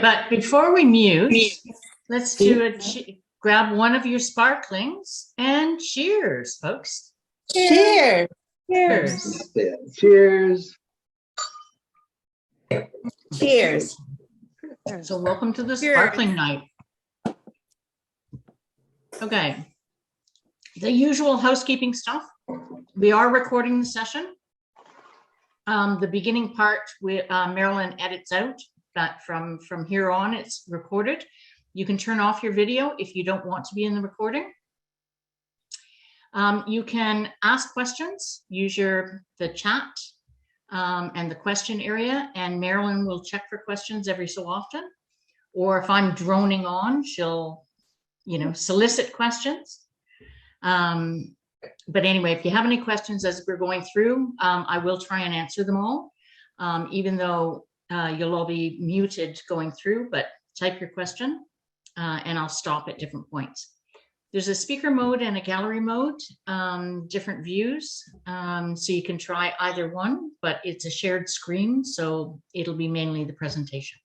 But before we mute, let's do grab one of your sparklings and cheers, folks. Cheers. Cheers. Cheers. Cheers. So welcome to the sparkling night. Okay. The usual housekeeping stuff. We are recording the session. The beginning part, Marilyn edits out, but from here on, it's recorded. You can turn off your video if you don't want to be in the recording. You can ask questions, use the chat and the question area, and Marilyn will check for questions every so often. Or if I'm droning on, she'll, solicit questions. But anyway, if you have any questions as we're going through, I will try and answer them all, even though you'll all be muted going through, but type your question and I'll stop at different points. There's a speaker mode and a gallery mode, different views. So you can try either one, but it's a shared screen, so it'll be mainly the presentation.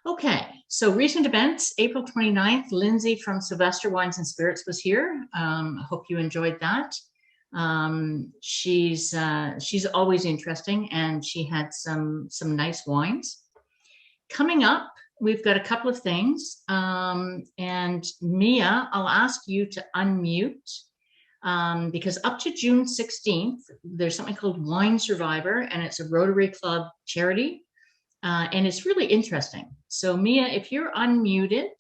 Okay, so recent events, April 29th, Lindsay from Sylvester Wines and Spirits was here. I hope you enjoyed that. She's always interesting, and she had some nice wines. Coming up, we've got a couple of things, and Mia, I'll ask you to unmute because up to June 16th, there's something called Wine Survivor, and it's a Rotary Club charity. And it's really interesting. So Mia, if you're unmuted,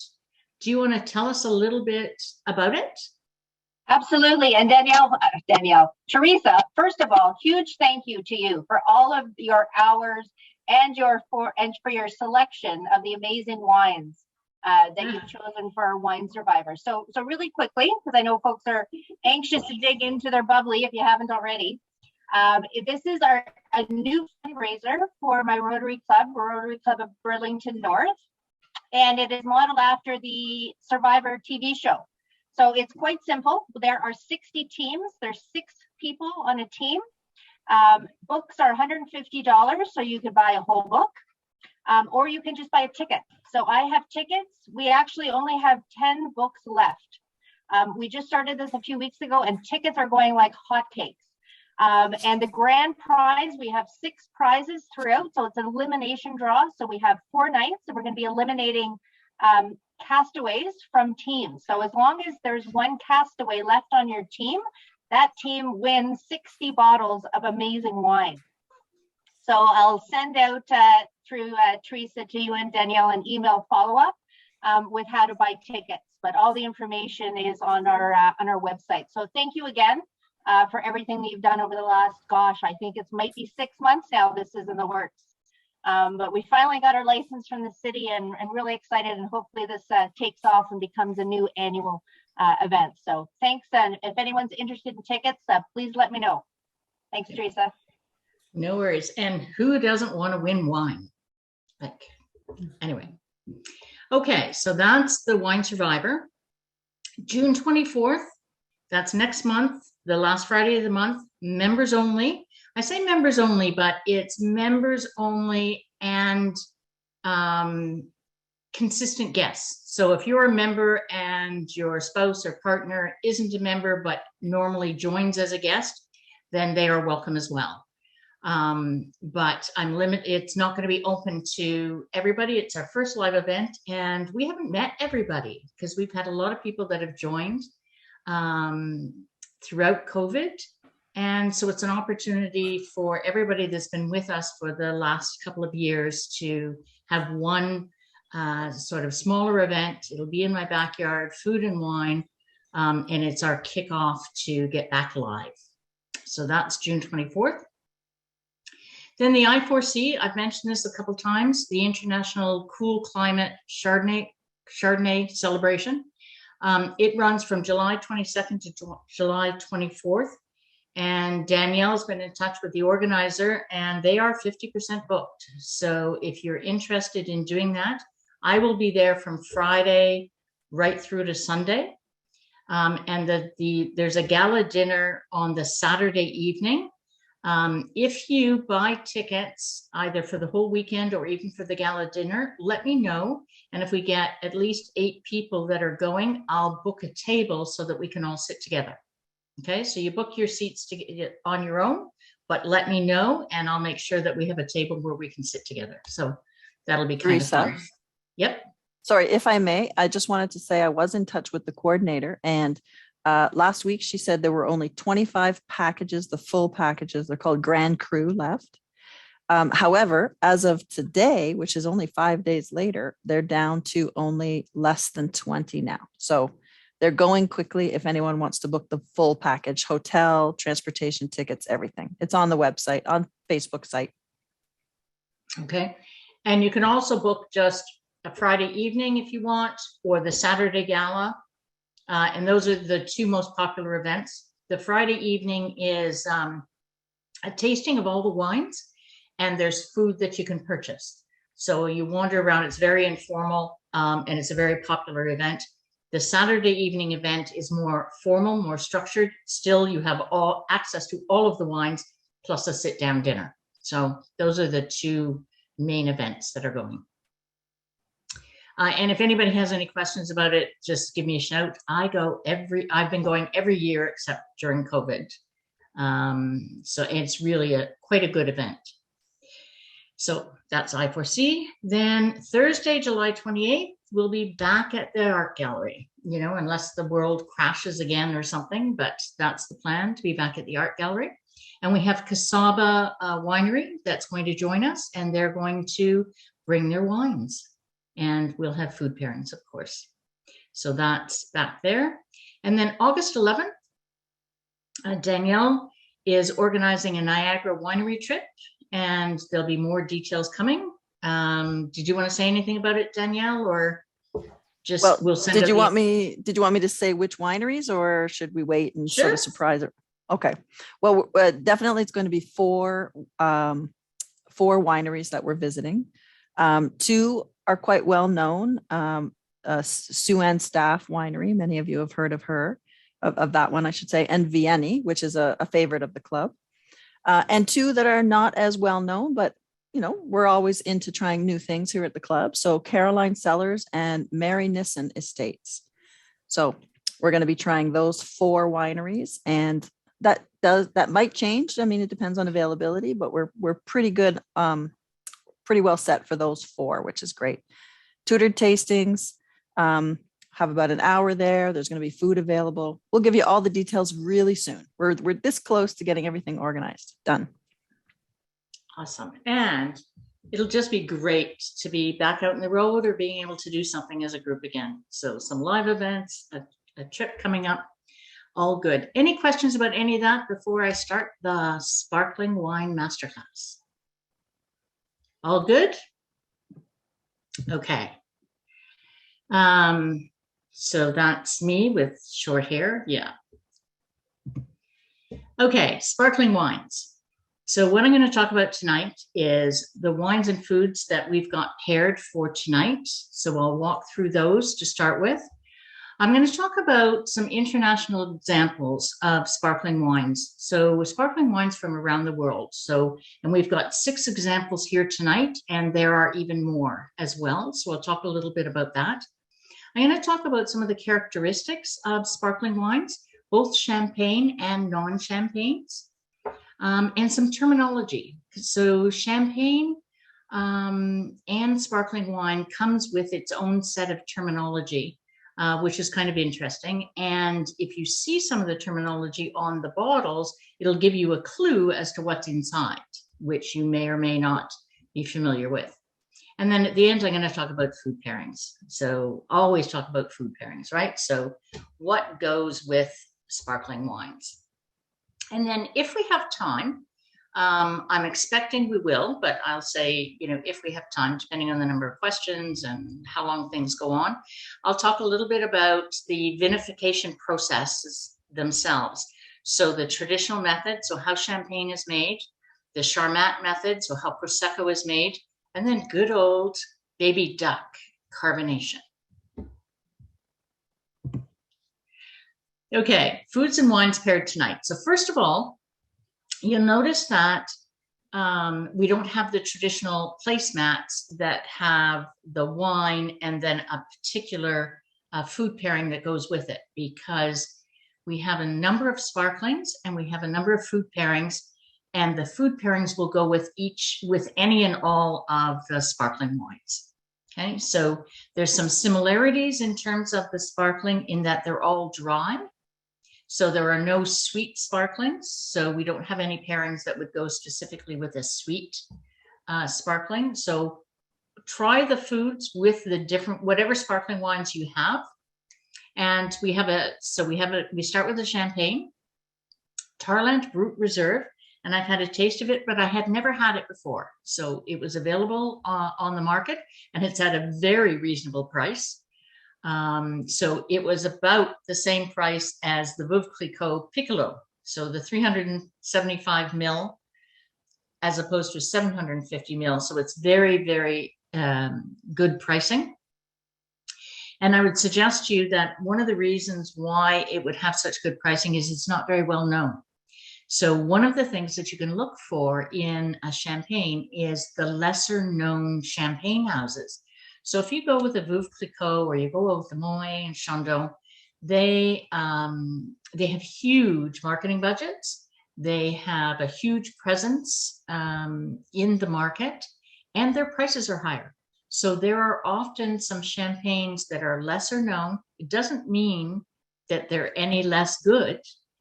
do you want to tell us a little bit about it? Absolutely. And Teresa, first of all, huge thank you to you for all of your hours and for your selection of the amazing wines that you've chosen for our Wine Survivor. So really quickly, because I know folks are anxious to dig into their bubbly if you haven't already. This is a new fundraiser for my Rotary Club of Burlington North, and it is modeled after the Survivor TV show. So it's quite simple. There are 60 teams. There's 6 people on a team. Books are $150, so you could buy a whole book, or you can just buy a ticket. So I have tickets. We actually only have 10 books left. We just started this a few weeks ago, and tickets are going like hotcakes. And the grand prize, we have 6 prizes throughout. So it's an elimination draw. So we have 4 nights, and we're going to be eliminating castaways from teams. So as long as there's 1 castaway left on your team, that team wins 60 bottles of amazing wine. So I'll send out through Teresa to you and Danielle an email follow-up with how to buy tickets. But all the information is on our website. So thank you again. For everything that you've done over the last, I think it might be 6 months now this is in the works. But we finally got our license from the city and really excited, and hopefully this takes off and becomes a new annual event. So thanks, and if anyone's interested in tickets, please let me know. Thanks, Teresa. No worries. And who doesn't want to win wine? Anyway. Okay, so that's the Wine Survivor. June 24th, that's next month. The last Friday of the month, members only. I say members only, but it's members only and consistent guests. So if you're a member and your spouse or partner isn't a member, but normally joins as a guest, then they are welcome as well. But it's not going to be open to everybody. It's our first live event, and we haven't met everybody because we've had a lot of people that have joined throughout COVID. And so it's an opportunity for everybody that's been with us for the last couple of years to have one sort of smaller event. It'll be in my backyard, food and wine, and it's our kickoff to get back live. So that's June 24th. Then the I4C, I've mentioned this a couple of times, the International Cool Climate Chardonnay Celebration. It runs from July 22nd to July 24th, and Danielle's been in touch with the organizer, and they are 50% booked. So if you're interested in doing that, I will be there from Friday right through to Sunday. And there's a gala dinner on the Saturday evening. If you buy tickets either for the whole weekend or even for the gala dinner, let me know. And if we get at least 8 people that are going, I'll book a table so that we can all sit together. Okay, so you book your seats on your own, but let me know and I'll make sure that we have a table where we can sit together. So that'll be kind of fun. Yep. Sorry, if I may, I just wanted to say I was in touch with the coordinator, and last week she said there were only 25 packages, the full packages, they're called Grand Cru, left. However, as of today, which is only 5 days later, they're down to only less than 20 now. So they're going quickly if anyone wants to book the full package, hotel, transportation, tickets, everything. It's on the website, on Facebook site. Okay. And you can also book just a Friday evening if you want, or the Saturday gala. And those are the 2 most popular events. The Friday evening is a tasting of all the wines, and there's food that you can purchase. So you wander around, it's very informal, and it's a very popular event. The Saturday evening event is more formal, more structured. Still, you have all access to all of the wines, plus a sit-down dinner. So those are the 2 main events that are going. And if anybody has any questions about it, just give me a shout. I've been going every year except during COVID. So it's really quite a good event. So that's I4C. Then Thursday, July 28th, we'll be back at the art gallery, unless the world crashes again or something, but that's the plan, to be back at the art gallery. And we have Cava Winery that's going to join us, and they're going to bring their wines. And we'll have food pairings, of course. So that's back there. And then August 11th, Danielle is organizing a Niagara winery trip, and there'll be more details coming. Did you want to say anything about it, Danielle, or just we'll send it? Did you want me to say which wineries, or should we wait and sort of surprise her? Okay. Well, definitely it's going to be 4 wineries that we're visiting. 2 are quite well known. Sue Ann Staff Winery, many of you have heard of her, of that one, I should say, and Vienney, which is a favorite of the club. And 2 that are not as well known, but we're always into trying new things here at the club. So Caroline Cellars and Mary Nissen Estates. So we're going to be trying those 4 wineries, and that might change. I mean, it depends on availability, but we're pretty good, pretty well set for those 4, which is great. Tutored tastings, have about an hour there. There's going to be food available. We'll give you all the details really soon. We're this close to getting everything organized. Done. Awesome. And it'll just be great to be back out in the road or being able to do something as a group again. So some live events, a trip coming up, all good. Any questions about any of that before I start the sparkling wine masterclass? All good? Okay. So that's me with short hair. Yeah. Okay, sparkling wines. So what I'm going to talk about tonight is the wines and foods that we've got paired for tonight. So I'll walk through those to start with. I'm going to talk about some international examples of sparkling wines. So sparkling wines from around the world. And we've got 6 examples here tonight, and there are even more as well. So I'll talk a little bit about that. I'm going to talk about some of the characteristics of sparkling wines, both champagne and non-champagnes, and some terminology. So champagne and sparkling wine comes with its own set of terminology, which is kind of interesting. And if you see some of the terminology on the bottles, it'll give you a clue as to what's inside, which you may or may not be familiar with. And then at the end, I'm going to talk about food pairings. So always talk about food pairings, right? So what goes with sparkling wines? And then if we have time, I'm expecting we will, but I'll say, if we have time, depending on the number of questions and how long things go on, I'll talk a little bit about the vinification processes themselves. So the traditional method, so how champagne is made, the Charmat method, so how Prosecco is made, and then good old baby duck carbonation. Okay, foods and wines paired tonight. So first of all, you'll notice that we don't have the traditional placemats that have the wine and then a particular food pairing that goes with it, because we have a number of sparklings and we have a number of food pairings, and the food pairings will go with any and all of the sparkling wines. Okay, so there's some similarities in terms of the sparkling in that they're all dry. So there are no sweet sparklings. So we don't have any pairings that would go specifically with a sweet sparkling. So try the foods with the different, whatever sparkling wines you have. And we start with the Champagne, Tarland Brute Reserve. And I've had a taste of it, but I had never had it before. So it was available on the market, and it's at a very reasonable price. So it was about the same price as the Veuve Clicquot Piccolo. So the 375 ml as opposed to 750 ml. So it's very, very good pricing. And I would suggest to you that one of the reasons why it would have such good pricing is it's not very well known. So one of the things that you can look for in a champagne is the lesser known champagne houses. So if you go with a Veuve Clicquot or you go with the Moet and Chandon, they have huge marketing budgets. They have a huge presence in the market, and their prices are higher. So there are often some champagnes that are lesser known. It doesn't mean that they're any less good,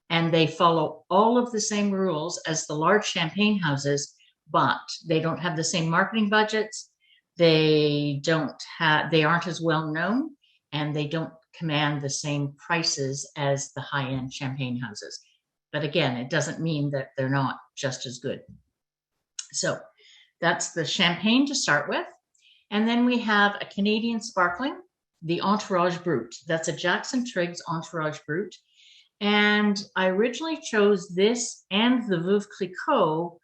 and they follow all of the same rules as the large champagne houses, but they don't have the same marketing budgets. They aren't as well known, and they don't command the same prices as the high-end champagne houses. But again, it doesn't mean that they're not just as good. So that's the Champagne to start with. And then we have a Canadian sparkling, the Entourage Brute. That's a Jackson Triggs Entourage Brute. And I originally chose this and the Veuve Clicquot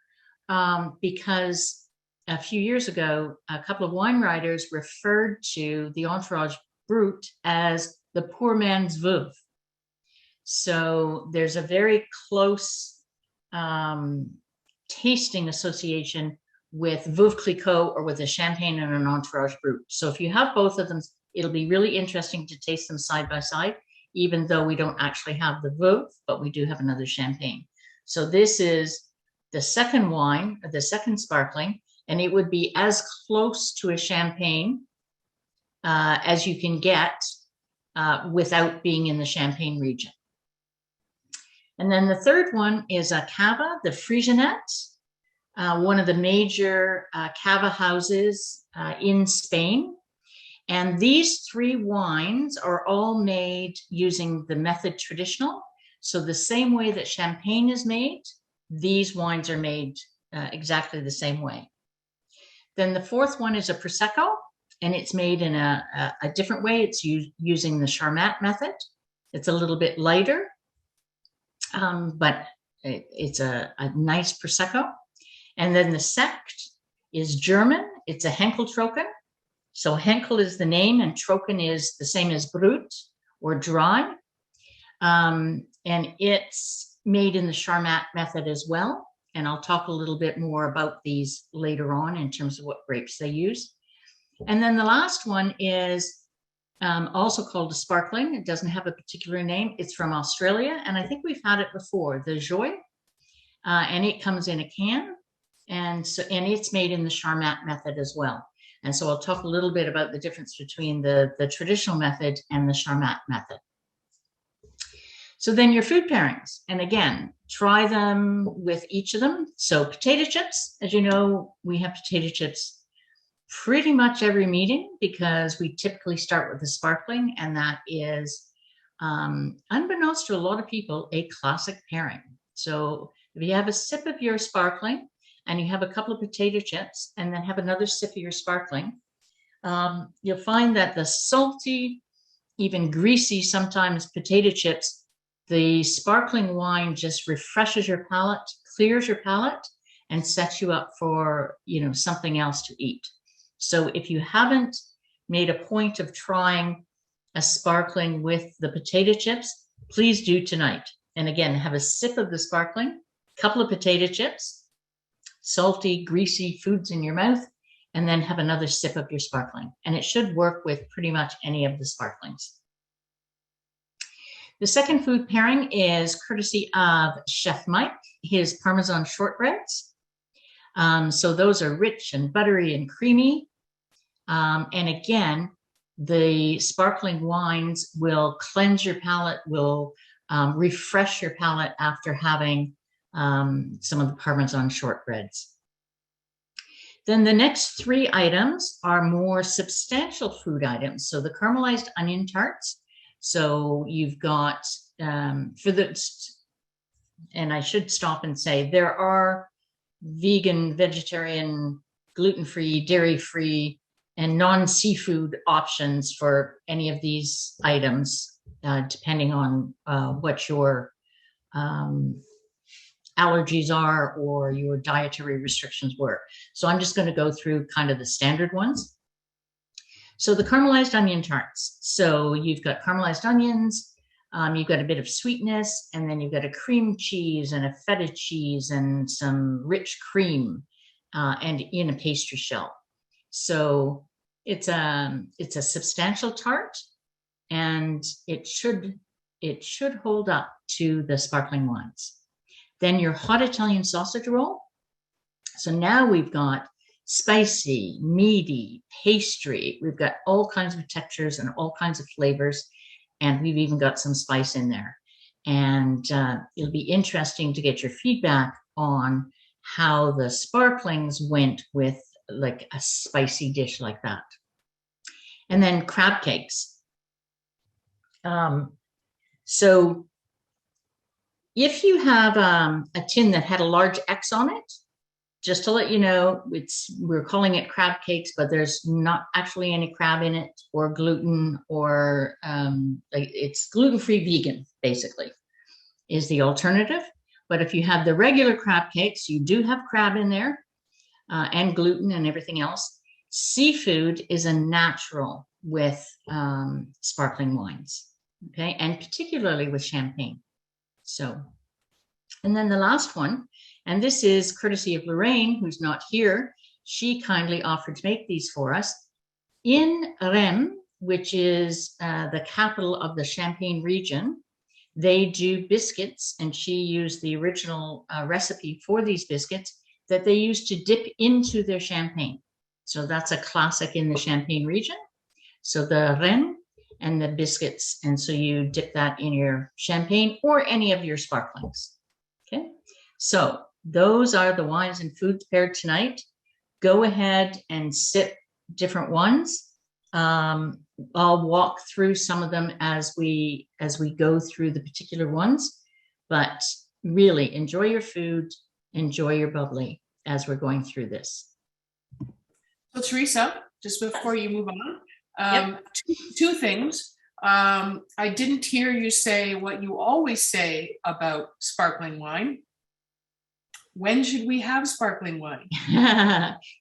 because a few years ago, a couple of wine writers referred to the Entourage Brute as the poor man's Veuve. So there's a very close tasting association with Veuve Clicquot or with a Champagne and an Entourage Brute. So if you have both of them, it'll be really interesting to taste them side by side, even though we don't actually have the Veuve, but we do have another Champagne. So this is the second wine, or the second sparkling, and it would be as close to a Champagne as you can get without being in the Champagne region. And then the third one is a Cava, the Frangiacorta, one of the major Cava houses in Spain. And these three wines are all made using the method traditional. So the same way that Champagne is made, these wines are made exactly the same way. Then the fourth one is a Prosecco, and it's made in a different way. It's using the Charmat method. It's a little bit lighter, but it's a nice Prosecco. And then the Sekt is German. It's a Henkeltrocken. So Henkel is the name, and Trocken is the same as Brut or dry. And it's made in the Charmat method as well. And I'll talk a little bit more about these later on in terms of what grapes they use. And then the last one is also called a sparkling. It doesn't have a particular name. It's from Australia, and I think we've had it before, the Joy. And it comes in a can, and it's made in the Charmat method as well. And so I'll talk a little bit about the difference between the traditional method and the Charmat method. So then your food pairings, and again, try them with each of them. So potato chips, as you know, we have potato chips pretty much every meeting because we typically start with the sparkling, and that is, unbeknownst to a lot of people, a classic pairing. So if you have a sip of your sparkling and you have a couple of potato chips and then have another sip of your sparkling, you'll find that the salty, even greasy sometimes potato chips, the sparkling wine just refreshes your palate, clears your palate, and sets you up for, something else to eat. So if you haven't made a point of trying a sparkling with the potato chips, please do tonight. And again, have a sip of the sparkling, couple of potato chips, salty, greasy foods in your mouth, and then have another sip of your sparkling. And it should work with pretty much any of the sparklings. The second food pairing is courtesy of Chef Mike, his Parmesan Shortbreads. So those are rich and buttery and creamy. And again, the sparkling wines will cleanse your palate, will refresh your palate after having some of the Parmesan Shortbreads. Then the next three items are more substantial food items. So the caramelized onion tarts. So you've got and I should stop and say there are vegan, vegetarian, gluten-free, dairy-free, and non-seafood options for any of these items, depending on what your allergies are or your dietary restrictions were. So I'm just going to go through kind of the standard ones. So the caramelized onion tarts. So you've got caramelized onions, you've got a bit of sweetness, and then you've got a cream cheese and a feta cheese and some rich cream and in a pastry shell. So it's a substantial tart, and it should hold up to the sparkling wines. Then your hot Italian sausage roll. So now we've got spicy, meaty, pastry. We've got all kinds of textures and all kinds of flavors, and we've even got some spice in there. And it'll be interesting to get your feedback on how the sparklings went with like a spicy dish like that. And then crab cakes. So if you have a tin that had a large X on it, just to let you know, we're calling it crab cakes, but there's not actually any crab in it or gluten or it's gluten-free vegan, basically, is the alternative. But if you have the regular crab cakes, you do have crab in there and gluten and everything else. Seafood is a natural with sparkling wines, okay, and particularly with champagne. So, and then the last one, and this is courtesy of Lorraine, who's not here. She kindly offered to make these for us. In Rennes, which is the capital of the Champagne region, they do biscuits, and she used the original recipe for these biscuits that they used to dip into their champagne. So that's a classic in the Champagne region. So the Rennes and the biscuits, and so you dip that in your champagne or any of your sparklings. Okay, so those are the wines and foods paired tonight. Go ahead and sip different ones. I'll walk through some of them as we go through the particular ones, but really enjoy your food, enjoy your bubbly as we're going through this. So Teresa, just before you move on, Yep. two things. I didn't hear you say what you always say about sparkling wine. When should we have sparkling wine?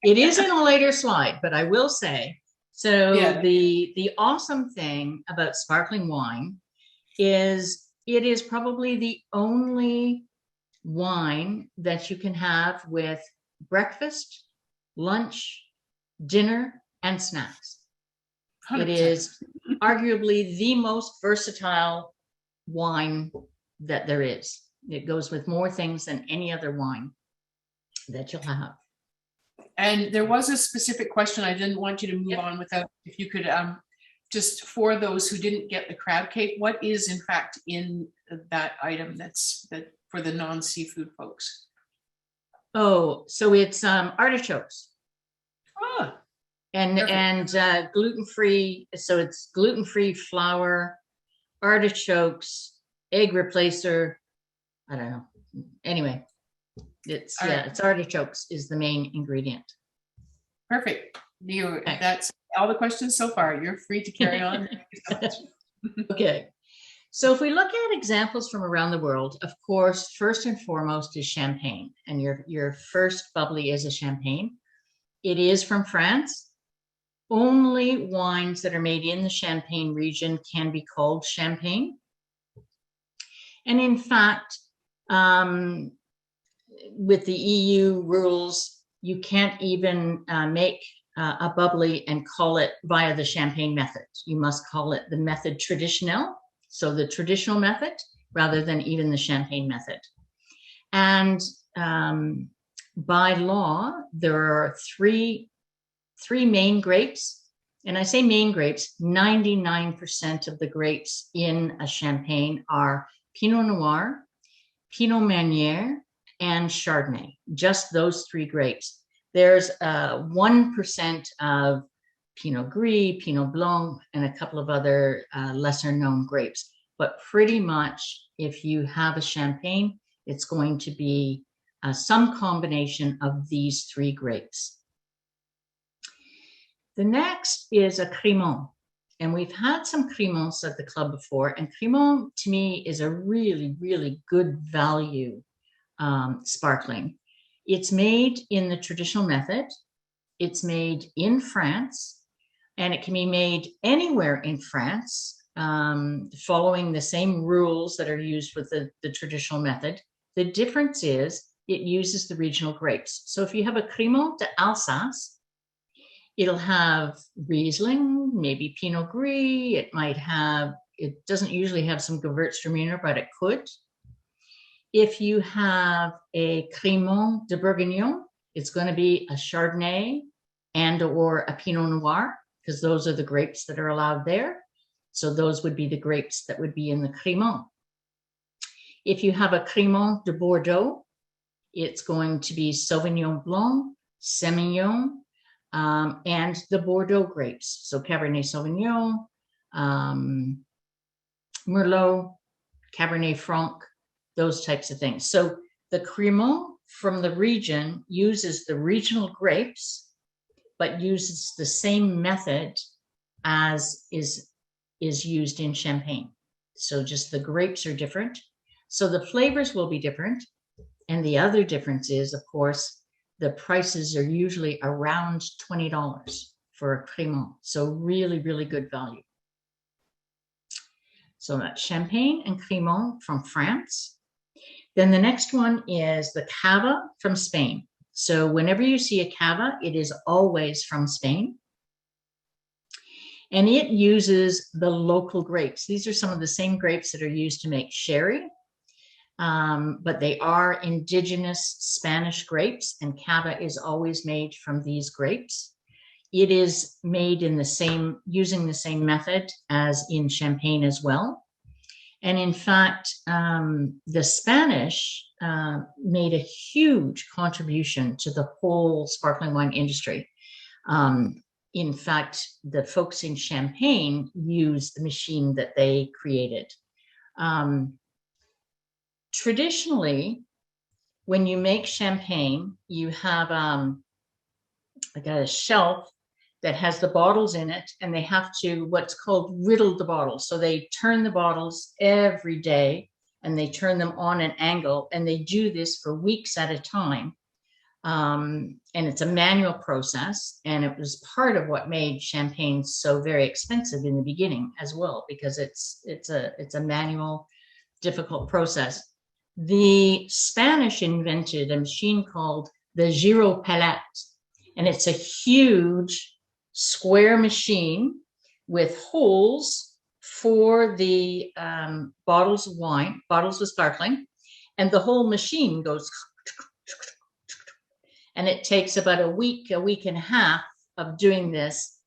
It is in a later slide, but I will say, so Yeah. the awesome thing about sparkling wine is it is probably the only wine that you can have with breakfast, lunch, dinner, and snacks. 100%. It is arguably the most versatile wine that there is. It goes with more things than any other wine that you'll have. And there was a specific question. I didn't want you to move Yep. on without, if you could, just for those who didn't get the crab cake, what is in fact in that item that for the non-seafood folks? Oh, so it's artichokes. Ah, And Perfect. gluten-free, so it's gluten-free flour, artichokes, egg replacer. I don't know. Anyway, it's All right. it's artichokes is the main ingredient. perfect. Okay. That's all the questions so far. You're free to carry on. Thank you so much. Okay. So if we look at examples from around the world, of course, first and foremost is champagne, and your first bubbly is a champagne. It is from France. Only wines that are made in the Champagne region can be called champagne. And in fact, with the EU rules, you can't even make a bubbly and call it via the champagne method. You must call it the method traditionnel, so the traditional method, rather than even the champagne method. And by law, there are three main grapes. And I say main grapes, 99% of the grapes in a champagne are Pinot Noir, Pinot Meunier, and Chardonnay, just those 3 grapes. There's 1% of Pinot Gris, Pinot Blanc, and a couple of other lesser known grapes. But pretty much if you have a champagne, it's going to be some combination of these 3 grapes. The next is a Crémant. And we've had some Crémants at the club before. And Crémant, to me, is a really, really good value sparkling. It's made in the traditional method. It's made in France. And it can be made anywhere in France, following the same rules that are used with the traditional method. The difference is it uses the regional grapes. So if you have a Crémant d'Alsace, it'll have Riesling, maybe Pinot Gris. It doesn't usually have some Gewürztraminer, but it could. If you have a Crémant de Bourguignon, it's going to be a Chardonnay and or a Pinot Noir, because those are the grapes that are allowed there. So those would be the grapes that would be in the Crémant. If you have a Crémant de Bordeaux, it's going to be Sauvignon Blanc, Semillon, and the Bordeaux grapes. So Cabernet Sauvignon, Merlot, Cabernet Franc, those types of things. So the Crémant from the region uses the regional grapes, but uses the same method as is used in Champagne. So just the grapes are different. So the flavors will be different. And the other difference is, of course, the prices are usually around $20 for a Crémant. So really, really good value. So that's Champagne and Crémant from France. Then the next one is the Cava from Spain. So whenever you see a Cava, it is always from Spain. And it uses the local grapes. These are some of the same grapes that are used to make sherry. But they are indigenous Spanish grapes, and Cava is always made from these grapes. It is made in using the same method as in Champagne as well. And in fact, the Spanish made a huge contribution to the whole sparkling wine industry. In fact, the folks in Champagne used the machine that they created. Traditionally, when you make champagne, you have like a shelf that has the bottles in it, and they have to what's called riddle the bottles. So they turn the bottles every day, and they turn them on an angle, and they do this for weeks at a time. And it's a manual process, and it was part of what made champagne so very expensive in the beginning as well, because it's a manual, difficult process. The Spanish invented a machine called the Giro Palette, and it's a huge square machine with holes for the bottles of wine, bottles of sparkling, and the whole machine goes, and it takes about a week and a half of doing this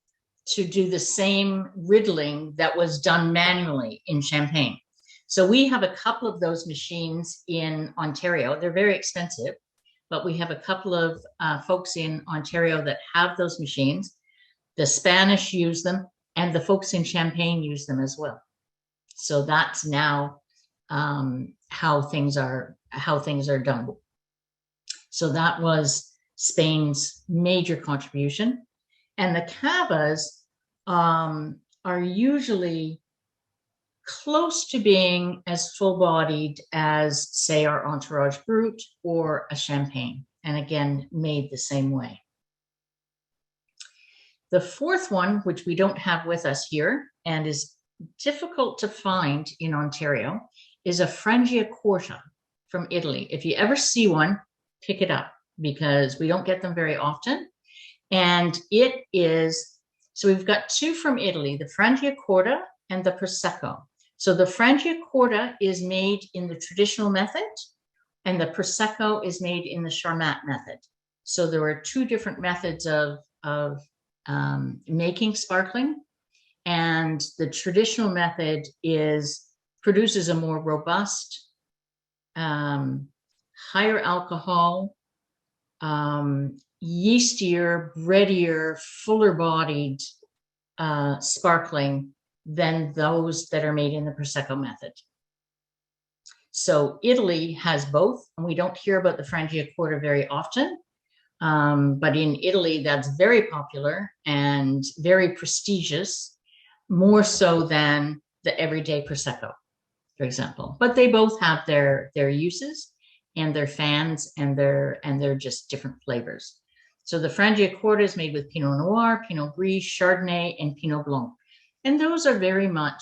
to do the same riddling that was done manually in Champagne. So we have a couple of those machines in Ontario. They're very expensive, but we have a couple of folks in Ontario that have those machines. The Spanish use them, and the folks in Champagne use them as well. So that's now how things are done. So that was Spain's major contribution. And the Cavas are usually close to being as full-bodied as, say, our Entourage Brute or a Champagne, and again, made the same way. The fourth one, which we don't have with us here and is difficult to find in Ontario, is a Frangiacorta from Italy. If you ever see one, pick it up because we don't get them very often. And it is, so we've got two from Italy, the Frangiacorta and the Prosecco. So the Frangiacorta is made in the traditional method and the Prosecco is made in the Charmat method. So there are two different methods of making sparkling. And the traditional method produces a more robust, higher alcohol, yeastier, breadier, fuller bodied sparkling than those that are made in the Prosecco method. So Italy has both, and we don't hear about the Frangiacorta very often, but in Italy that's very popular and very prestigious, more so than the everyday Prosecco, for example. But they both have their uses and their fans, and they're just different flavors. So the Frangiacorta is made with Pinot Noir, Pinot Gris, Chardonnay, and Pinot Blanc. And those are very much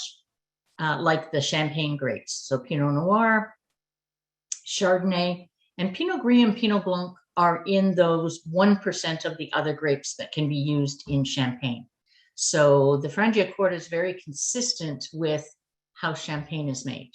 like the Champagne grapes. So Pinot Noir, Chardonnay, and Pinot Gris and Pinot Blanc are in those 1% of the other grapes that can be used in Champagne. So the Frangiacorta is very consistent with how Champagne is made.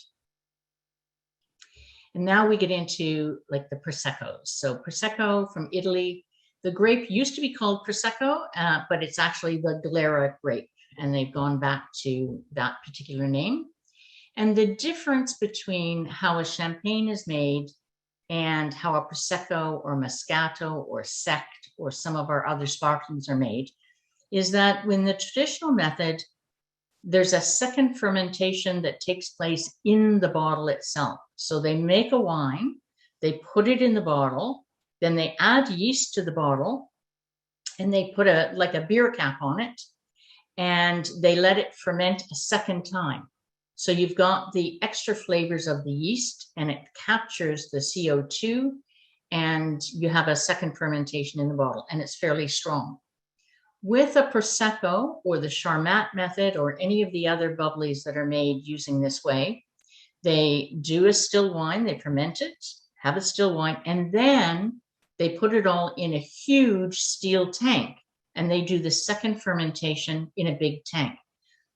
And now we get into like the Proseccos. So Prosecco from Italy, the grape used to be called Prosecco, but it's actually the Glera grape, and they've gone back to that particular name. And the difference between how a Champagne is made and how a Prosecco or Moscato or Sect or some of our other sparklings are made is that when the traditional method, there's a second fermentation that takes place in the bottle itself. So they make a wine, they put it in the bottle, then they add yeast to the bottle, and they put like a beer cap on it, and they let it ferment a second time. So you've got the extra flavors of the yeast, and it captures the CO2, and you have a second fermentation in the bottle, and it's fairly strong. With a Prosecco or the Charmat method or any of the other bubblies that are made using this way, they do a still wine, they ferment it, have a still wine, and then they put it all in a huge steel tank, and they do the second fermentation in a big tank.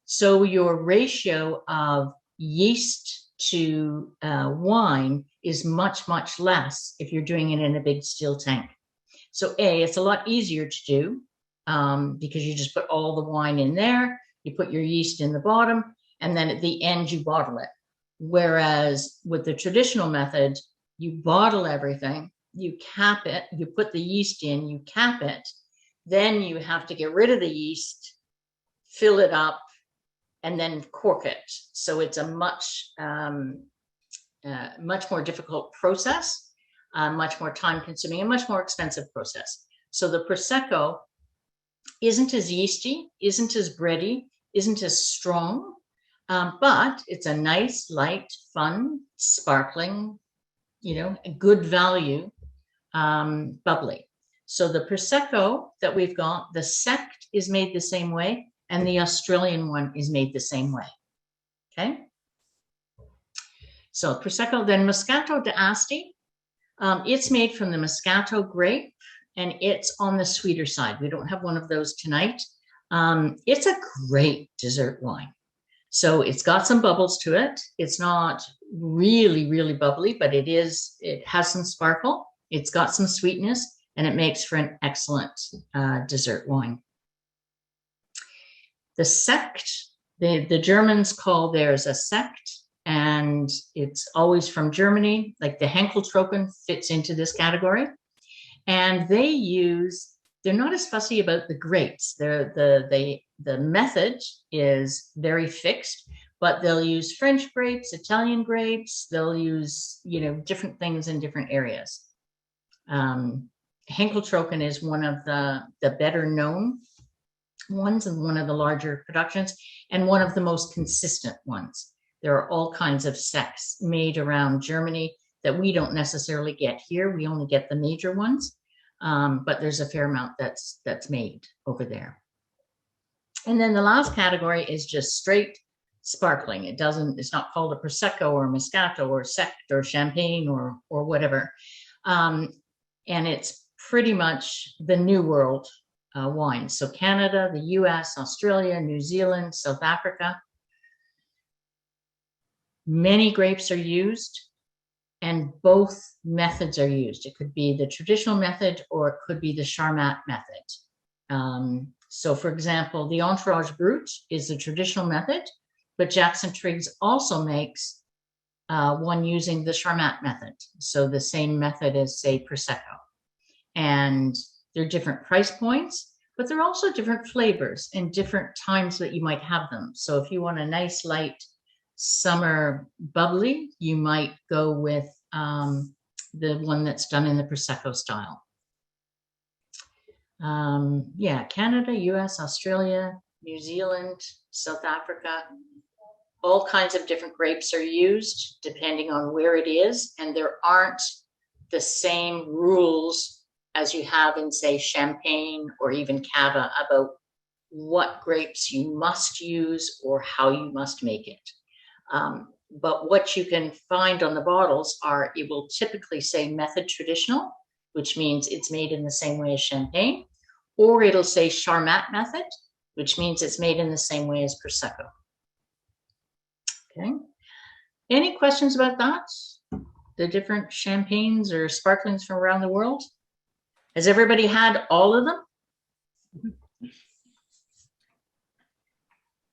So your ratio of yeast to wine is much, much less if you're doing it in a big steel tank. So it's a lot easier to do because you just put all the wine in there, you put your yeast in the bottom, and then at the end you bottle it. Whereas with the traditional method, you bottle everything, you cap it, you put the yeast in, you cap it, then you have to get rid of the yeast, fill it up, and then cork it. So it's a much more difficult process, much more time consuming, and much more expensive process. So the Prosecco isn't as yeasty, isn't as bready, isn't as strong, but it's a nice, light, fun, sparkling, a good value bubbly. So the Prosecco that we've got, the Sect is made the same way, and the Australian one is made the same way. Okay. So Prosecco, then Moscato d'Asti. It's made from the Moscato grape, and it's on the sweeter side. We don't have one of those tonight. It's a great dessert wine. So it's got some bubbles to it. It's not really, really bubbly, but it has some sparkle. It's got some sweetness, and it makes for an excellent dessert wine. The Sect, the Germans call theirs a Sect, and it's always from Germany. Like the Henkeltrocken fits into this category. And they're not as fussy about the grapes. The method is very fixed, but they'll use French grapes, Italian grapes, they'll use, different things in different areas. Henkeltrocken is one of the better known ones and one of the larger productions and one of the most consistent ones. There are all kinds of sects made around Germany that we don't necessarily get here. We only get the major ones, but there's a fair amount that's made over there. And then the last category is just straight sparkling. It's not called a Prosecco or Moscato or Sect or Champagne or whatever. and it's pretty much the New World wine. So Canada, the US, Australia, New Zealand, South Africa. Many grapes are used, and both methods are used. It could be the traditional method, or it could be the Charmat method. So for example, the Entourage Brute is the traditional method, but Jackson Triggs also makes one using the Charmat method. So the same method as, say, Prosecco. And they're different price points, but they're also different flavors and different times that you might have them. So if you want a nice light summer bubbly, you might go with the one that's done in the Prosecco style. Yeah, Canada, US, Australia, New Zealand, South Africa, all kinds of different grapes are used depending on where it is, and there aren't the same rules as you have in, say, Champaign or even Cava about what grapes you must use or how you must make it. But what you can find on the bottles are, it will typically say method traditional, which means it's made in the same way as Champagne, or it'll say Charmat method, which means it's made in the same way as Prosecco. Okay. Any questions about that? The different champagnes or sparklings from around the world? Has everybody had all of them?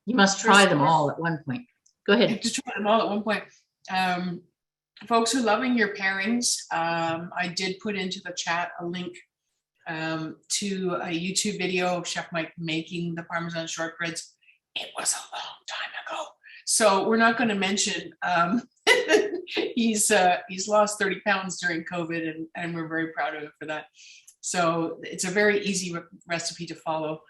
You must try them all at one point. Go ahead. To try them all at one point. Folks are loving your pairings. I did put into the chat a link to a YouTube video of Chef Mike making the Parmesan shortbreads. It was a long time ago, so we're not going to mention. He's lost 30 pounds during COVID, and we're very proud of him for that. So it's a very easy recipe to follow.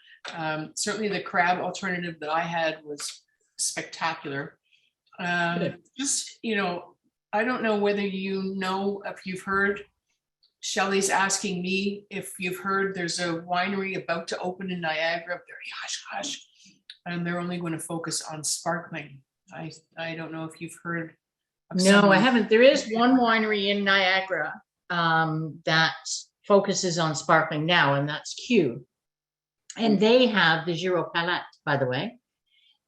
Certainly the crab alternative that I had was spectacular. Just, you know, I don't know whether you know, if you've heard, Shelley's asking me if you've heard there's a winery about to open in Niagara, very hush hush, and they're only going to focus on sparkling. I don't know if you've heard. No, I haven't. There is one winery in Niagara that focuses on sparkling now, and that's Q. And they have the Giro Palette, by the way.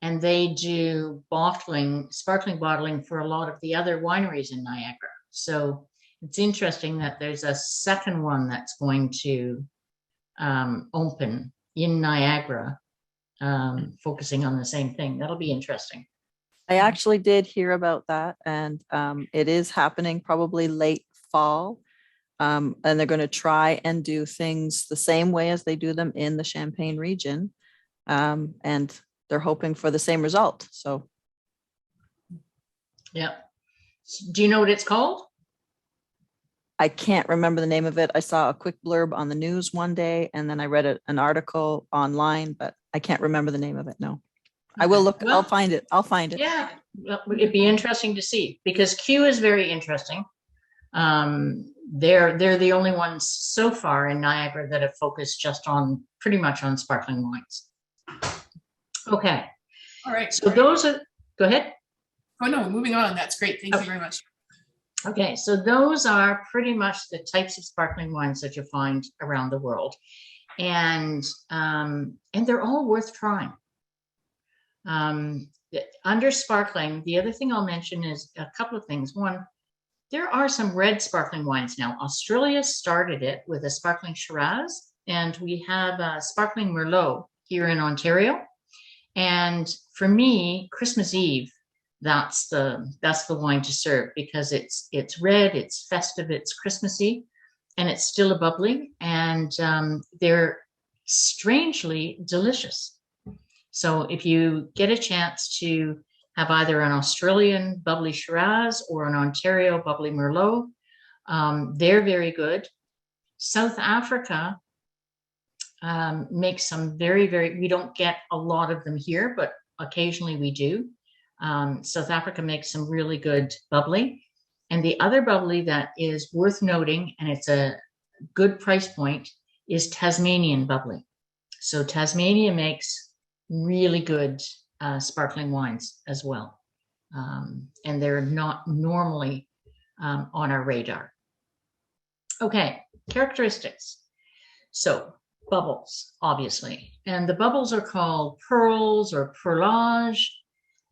And they do bottling, sparkling bottling for a lot of the other wineries in Niagara. So it's interesting that there's a second one that's going to open in Niagara, focusing on the same thing. That'll be interesting. I actually did hear about that, and it is happening probably late fall. And they're going to try and do things the same way as they do them in the Champagne region. And they're hoping for the same result. So, yeah. Do you know what it's called? I can't remember the name of it. I saw a quick blurb on the news one day, and then I read an article online, but I can't remember the name of it. No, I will look. Well, I'll find it. I'll find it. Yeah, well, it'd be interesting to see, because Q is very interesting. They're the only ones so far in Niagara that have focused just on pretty much on sparkling wines. Okay. All right. So those are, go ahead. Oh no, moving on. That's great. Thank you very much. Okay, so those are pretty much the types of sparkling wines that you'll find around the world, and they're all worth trying. Under sparkling, the other thing I'll mention is a couple of things. One, there are some red sparkling wines now. Australia started it with a sparkling Shiraz, and we have a sparkling Merlot here in Ontario. And for me, Christmas Eve, that's the wine to serve, because it's red, it's festive, it's Christmassy, and it's still a bubbly, and they're strangely delicious. So if you get a chance to have either an Australian bubbly Shiraz or an Ontario bubbly Merlot, they're very good. South Africa makes some very, we don't get a lot of them here, but occasionally we do. South Africa makes some really good bubbly. And the other bubbly that is worth noting, and it's a good price point, is Tasmanian bubbly. So Tasmania makes really good sparkling wines as well. And they're not normally on our radar. Okay, Characteristics. So bubbles, obviously, and the bubbles are called pearls or perlage.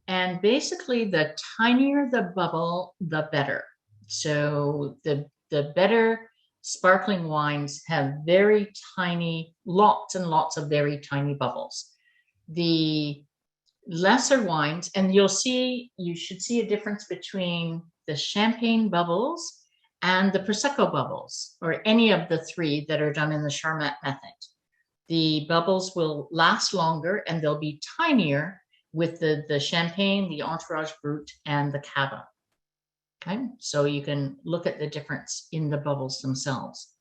And basically, the tinier the bubble, the better. So the better sparkling wines have very tiny, lots and lots of very tiny bubbles. The lesser wines, and you should see a difference between the Champagne bubbles and the Prosecco bubbles, or any of the three that are done in the Charmat method. The bubbles will last longer and they'll be tinier with the Champagne, the Entourage Brute, and the Cava. Okay, so you can look at the difference in the bubbles themselves.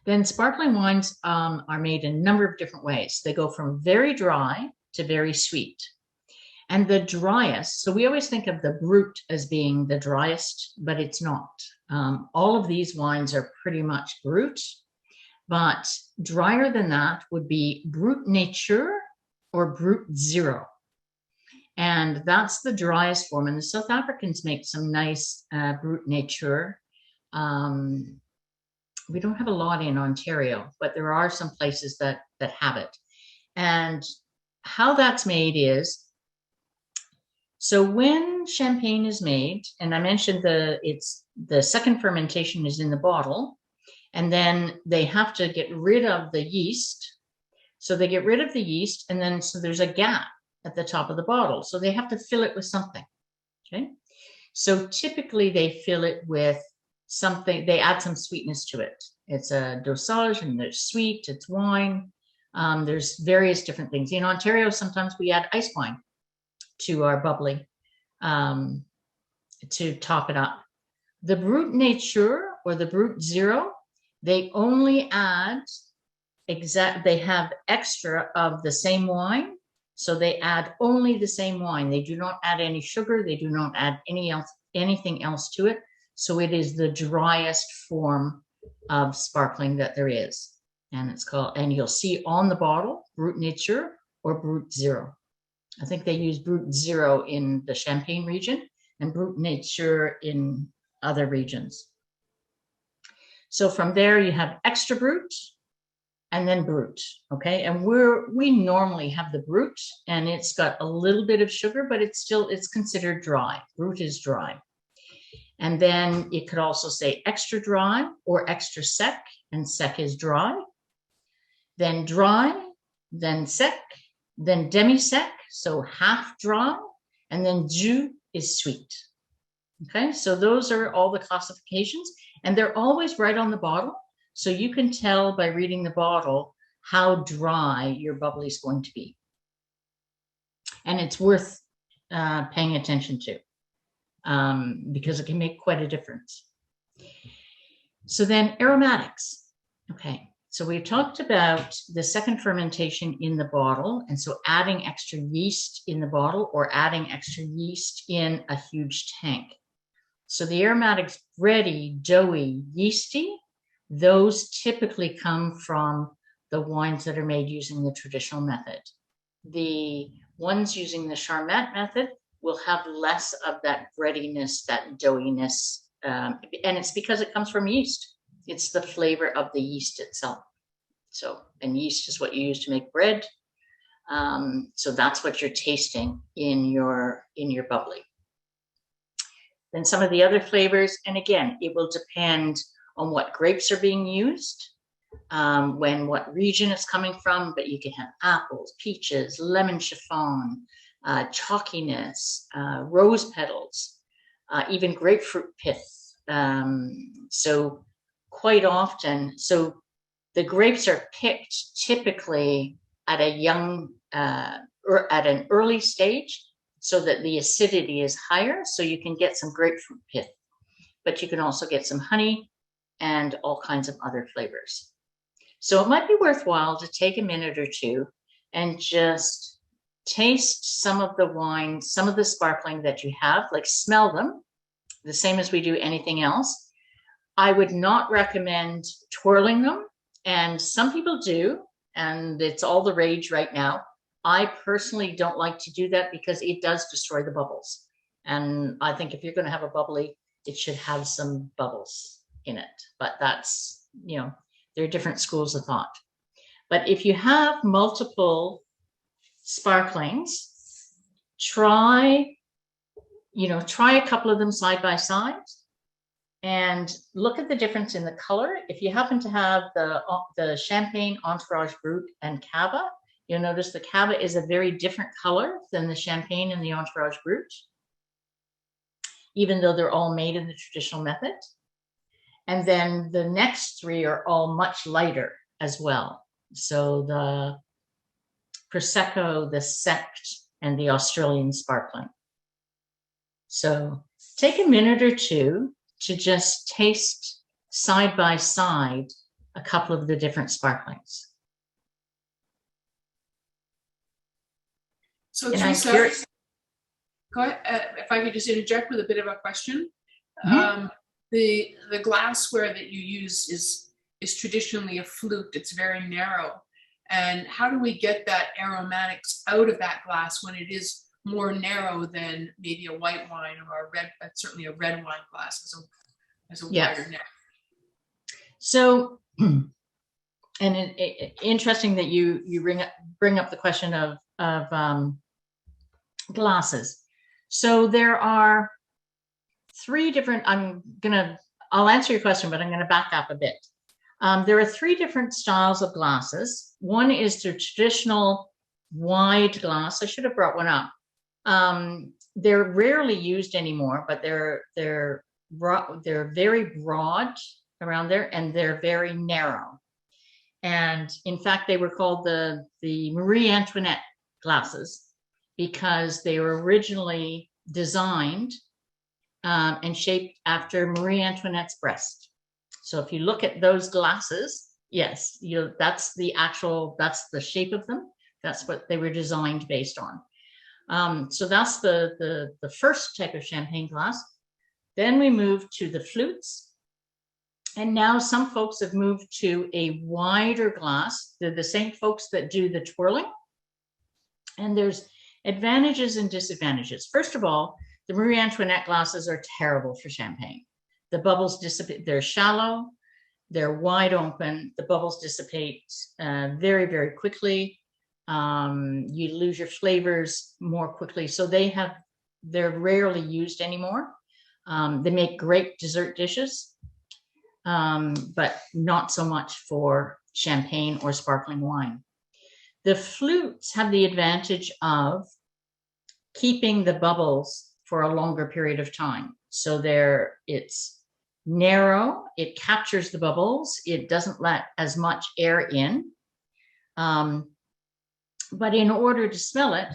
Then sparkling wines are made in a number of different ways. They go from very dry to very sweet. And the driest, so we always think of the Brut as being the driest, but it's not. All of these wines are pretty much Brut, but drier than that would be Brut Nature or Brut Zero. And that's the driest form. And the South Africans make some nice Brut Nature. We don't have a lot in Ontario, but there are some places that have it. And how that's made is, so when Champagne is made, and I mentioned the second fermentation is in the bottle, and then they have to get rid of the yeast. So they get rid of the yeast, and then so there's a gap at the top of the bottle. So they have to fill it with something. Okay. So typically they fill it with something, they add some sweetness to it. It's a dosage, and there's sweet, it's wine. There's various different things. In Ontario, sometimes we add ice wine to our bubbly to top it up. The Brut Nature or the Brut Zero, they only add they have extra of the same wine. So they add only the same wine. They do not add any sugar. They do not add anything else to it. So it is the driest form of sparkling that there is. And it's called, and you'll see on the bottle, Brut Nature or Brut Zero. I think they use Brut Zero in the Champagne region and Brut Nature in other regions. So from there you have extra Brut and then Brut, okay? And we normally have the Brut, and it's got a little bit of sugar, but it's considered dry. Brut is dry. And then it could also say extra dry or extra sec, and sec is dry. Then dry, then sec, then demi-sec, so half dry, and then jus is sweet. Okay, so those are all the classifications, and they're always right on the bottle. So you can tell by reading the bottle how dry your bubbly is going to be. And it's worth paying attention to because it can make quite a difference. So then aromatics. Okay, so we talked about the second fermentation in the bottle. And so adding extra yeast in the bottle or adding extra yeast in a huge tank. So the aromatics, bready, doughy, yeasty, those typically come from the wines that are made using the traditional method. The ones using the Charmat method will have less of that breadiness, that doughiness, and it's because it comes from yeast. It's the flavor of the yeast itself. So, and yeast is what you use to make bread. So that's what you're tasting in your bubbly. Then some of the other flavors, and again, it will depend on what grapes are being used, what region it's coming from, but you can have apples, peaches, lemon chiffon, chalkiness, rose petals, even grapefruit pith. So quite often, so the grapes are picked typically at a young or at an early stage so that the acidity is higher, so you can get some grapefruit pith, but you can also get some honey and all kinds of other flavors. So it might be worthwhile to take a minute or two and just taste some of the wine, some of the sparkling that you have, like smell them, the same as we do anything else. I would not recommend twirling them, and some people do, and it's all the rage right now. I personally don't like to do that because it does destroy the bubbles. And I think if you're going to have a bubbly, it should have some bubbles. in it, but that's, there are different schools of thought. But if you have multiple sparklings, try a couple of them side by side and look at the difference in the color. If you happen to have the Champagne, Entourage Brute, and Cava, you'll notice the Cava is a very different color than the Champagne and the Entourage Brute, even though they're all made in the traditional method. And then the next three are all much lighter as well. So the Prosecco, the Sect, and the Australian Sparkling. So take a minute or two to just taste side by side a couple of the different sparklings. So And I'm Teresa, curious- go ahead, if I could just interject with a bit of a question. Mhm. The glassware that you use is traditionally a flute. It's very narrow. And how do we get that aromatics out of that glass when it is more narrow than maybe a white wine or a red, certainly a red wine glass as a wider neck? So, and interesting that you bring up the question of glasses. So there are three different, I'll answer your question, but I'm going to back up a bit. There are three different styles of glasses. One is the traditional wide glass. I should have brought one up. They're rarely used anymore, but they're very broad around there, and they're very narrow. And in fact, they were called the Marie Antoinette glasses because they were originally designed and shaped after Marie Antoinette's breast. So if you look at those glasses, yes, that's the shape of them. That's what they were designed based on. So that's the first type of champagne glass. Then we moved to the flutes. And now some folks have moved to a wider glass. They're the same folks that do the twirling. And there's advantages and disadvantages. First of all, the Marie Antoinette glasses are terrible for champagne. The bubbles dissipate. They're shallow. They're wide open. The bubbles dissipate very, very quickly. You lose your flavors more quickly. So they're rarely used anymore. They make great dessert dishes, but not so much for champagne or sparkling wine. The flutes have the advantage of keeping the bubbles for a longer period of time. So it's narrow, it captures the bubbles, it doesn't let as much air in. But in order to smell it,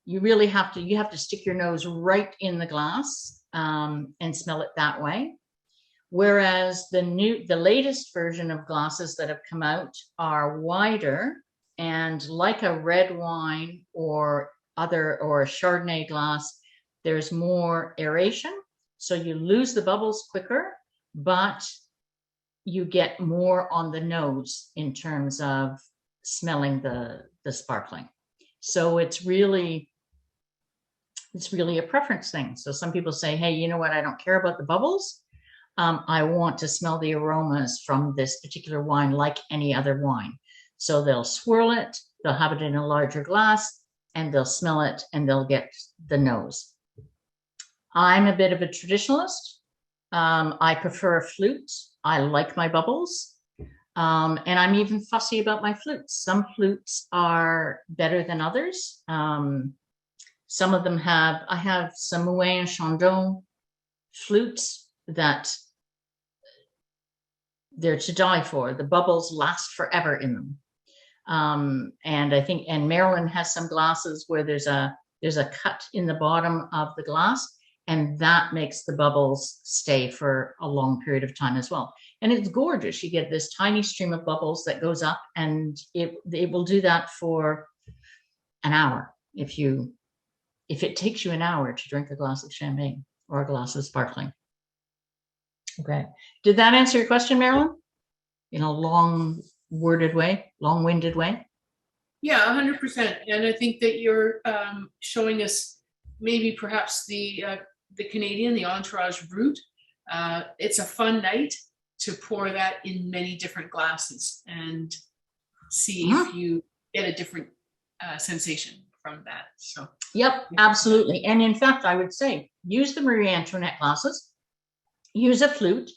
you really have to stick your nose right in the glass and smell it that way. Whereas the latest version of glasses that have come out are wider, and like a red wine or a Chardonnay glass, there's more aeration. So you lose the bubbles quicker, but you get more on the nose in terms of smelling the sparkling. So it's really a preference thing. So some people say, hey, you know what? I don't care about the bubbles. I want to smell the aromas from this particular wine like any other wine. So they'll swirl it, they'll have it in a larger glass, and they'll smell it, and they'll get the nose. I'm a bit of a traditionalist. I prefer a flute. I like my bubbles. And I'm even fussy about my flutes. Some flutes are better than others. Some of them I have some Moët and Chandon flutes that they're to die for. The bubbles last forever in them. And I think, and Marilyn has some glasses where there's a cut in the bottom of the glass, and that makes the bubbles stay for a long period of time as well. And it's gorgeous. You get this tiny stream of bubbles that goes up, and it will do that for an hour. If it takes you an hour to drink a glass of champagne or a glass of sparkling. Okay. Did that answer your question, Marilyn? In a long-winded way? Yeah, 100%. And I think that you're showing us maybe perhaps the Canadian, the Entourage Brute, It's a fun night to pour that in many different glasses and see if you get a different sensation from that. So, Yep, absolutely. And in fact, I would say use the Marie Antoinette glasses, use a flute,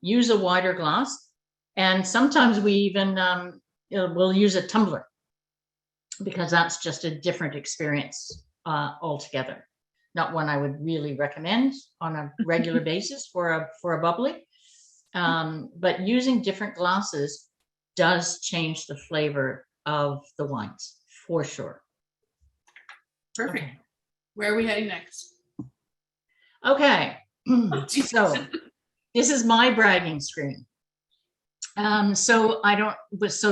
use a wider glass, and sometimes we even we'll use a tumbler because that's just a different experience altogether. Not one I would really recommend on a regular basis for a bubbly, but using different glasses does change the flavor of the wines for sure. perfect. Okay. Where are we heading next? Okay, geez. so this is my bragging screen. So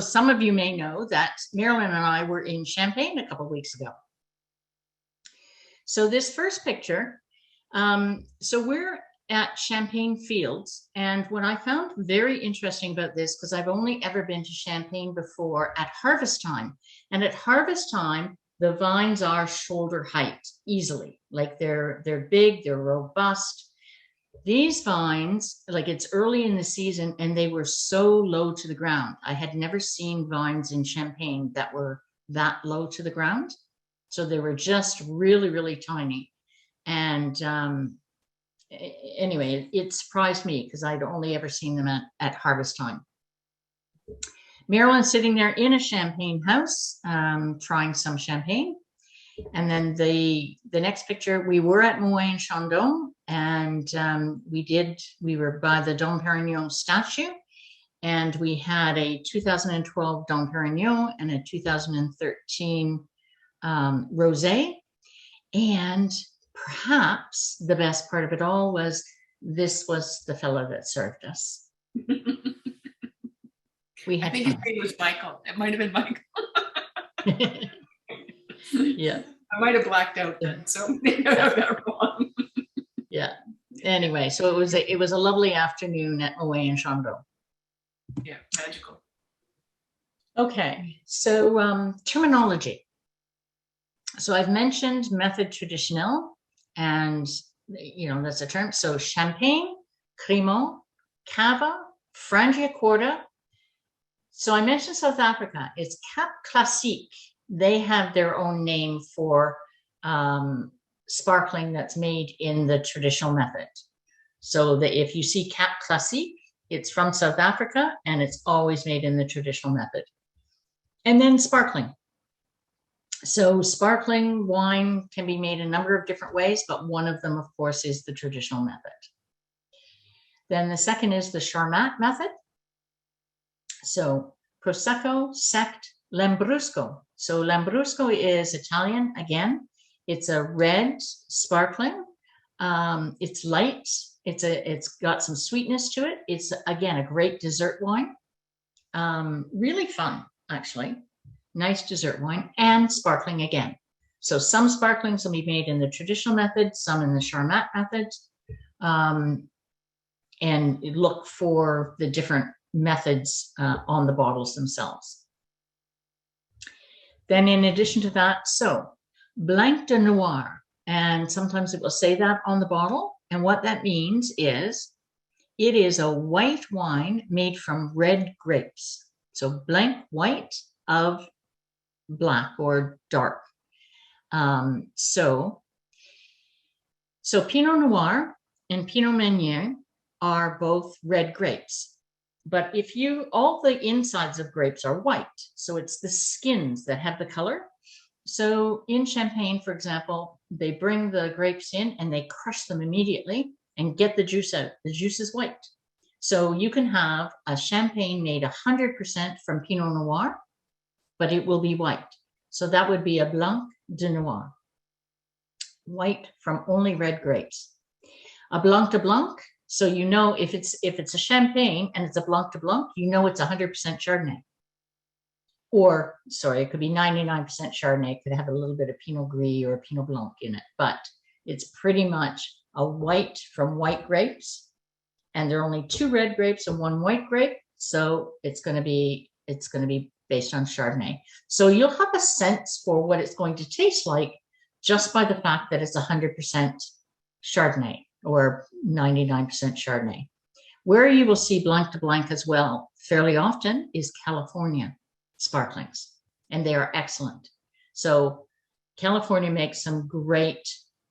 some of you may know that Marilyn and I were in Champaign a couple of weeks ago. So this first picture, so we're at Champaign Fields, and what I found very interesting about this, because I've only ever been to Champaign before at harvest time, and at harvest time, the vines are shoulder height easily, like they're big, they're robust. These vines, like it's early in the season and they were so low to the ground. I had never seen vines in Champaign that were that low to the ground. So they were just really, really tiny. And anyway, it surprised me because I'd only ever seen them at harvest time. Marilyn's sitting there in a Champagne house, trying some champagne. And then the next picture, we were at Moët and Chandon, and we were by the Dom Perignon statue, and we had a 2012 Dom Perignon and a 2013 rosé. And perhaps the best part of it all was this was the fellow that served us. I think his name was Michael. It might have been Michael. Yeah. I might have blacked out then, so maybe I have that wrong. Yeah. Anyway, so it was a lovely afternoon at Moët and Chandon. Yeah, magical. Okay, so terminology. So I've mentioned method traditionnel, and that's a term. So Champagne, Crémant, Cava, Frangiacorta. So I mentioned South Africa. It's Cap Classique. They have their own name for sparkling that's made in the traditional method. So that if you see Cap Classique, it's from South Africa and it's always made in the traditional method. And then sparkling. So sparkling wine can be made a number of different ways, but one of them, of course, is the traditional method. Then the second is the Charmat method. So Prosecco, Sect, Lambrusco. So Lambrusco is Italian again. It's a red sparkling. It's light. It's got some sweetness to it. It's again a great dessert wine. Really fun, actually. Nice dessert wine and sparkling again. So some sparklings will be made in the traditional method, some in the Charmat method, and look for the different methods on the bottles themselves. Then in addition to that, so Blanc De Noir, and sometimes it will say that on the bottle. And what that means is it is a white wine made from red grapes. So blanc, white of black or dark. So Pinot Noir and Pinot Meunier are both red grapes. But all the insides of grapes are white. So it's the skins that have the color. So in Champagne, for example, they bring the grapes in and they crush them immediately and get the juice out. The juice is white. So you can have a Champagne made 100% from Pinot Noir, but it will be white. So that would be a Blanc De Noir, white from only red grapes. A Blanc de Blanc. So if it's a Champagne and it's a Blanc de Blanc, it's 100% Chardonnay. Or, sorry, it could be 99% Chardonnay. It could have a little bit of Pinot Gris or Pinot Blanc in it, but it's pretty much a white from white grapes. And there are only 2 red grapes and 1 white grape. So it's going to be based on Chardonnay. So you'll have a sense for what it's going to taste like just by the fact that it's 100% Chardonnay or 99% Chardonnay. Where you will see Blanc de Blanc as well fairly often is California sparklings, and they are excellent. So California makes some great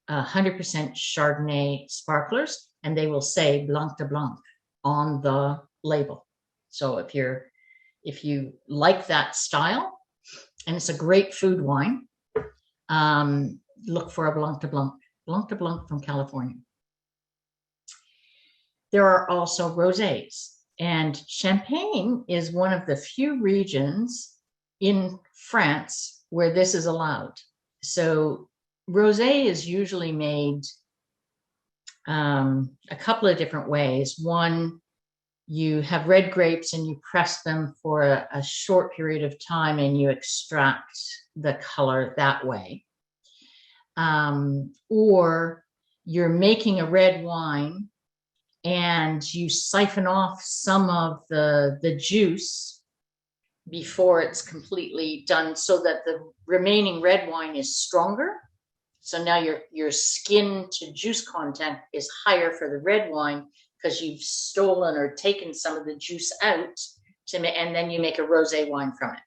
100% Chardonnay sparklers, and they will say Blanc de Blanc on the label. So if you like that style, and it's a great food wine, look for a Blanc de Blanc from California. There are also rosés, and Champagne is one of the few regions in France where this is allowed. So rosé is usually made a couple of different ways. One, you have red grapes and you press them for a short period of time and you extract the color that way. Or you're making a red wine and you siphon off some of the juice before it's completely done so that the remaining red wine is stronger. So now your skin to juice content is higher for the red wine because you've stolen or taken some of the juice out and then you make a rosé wine from it.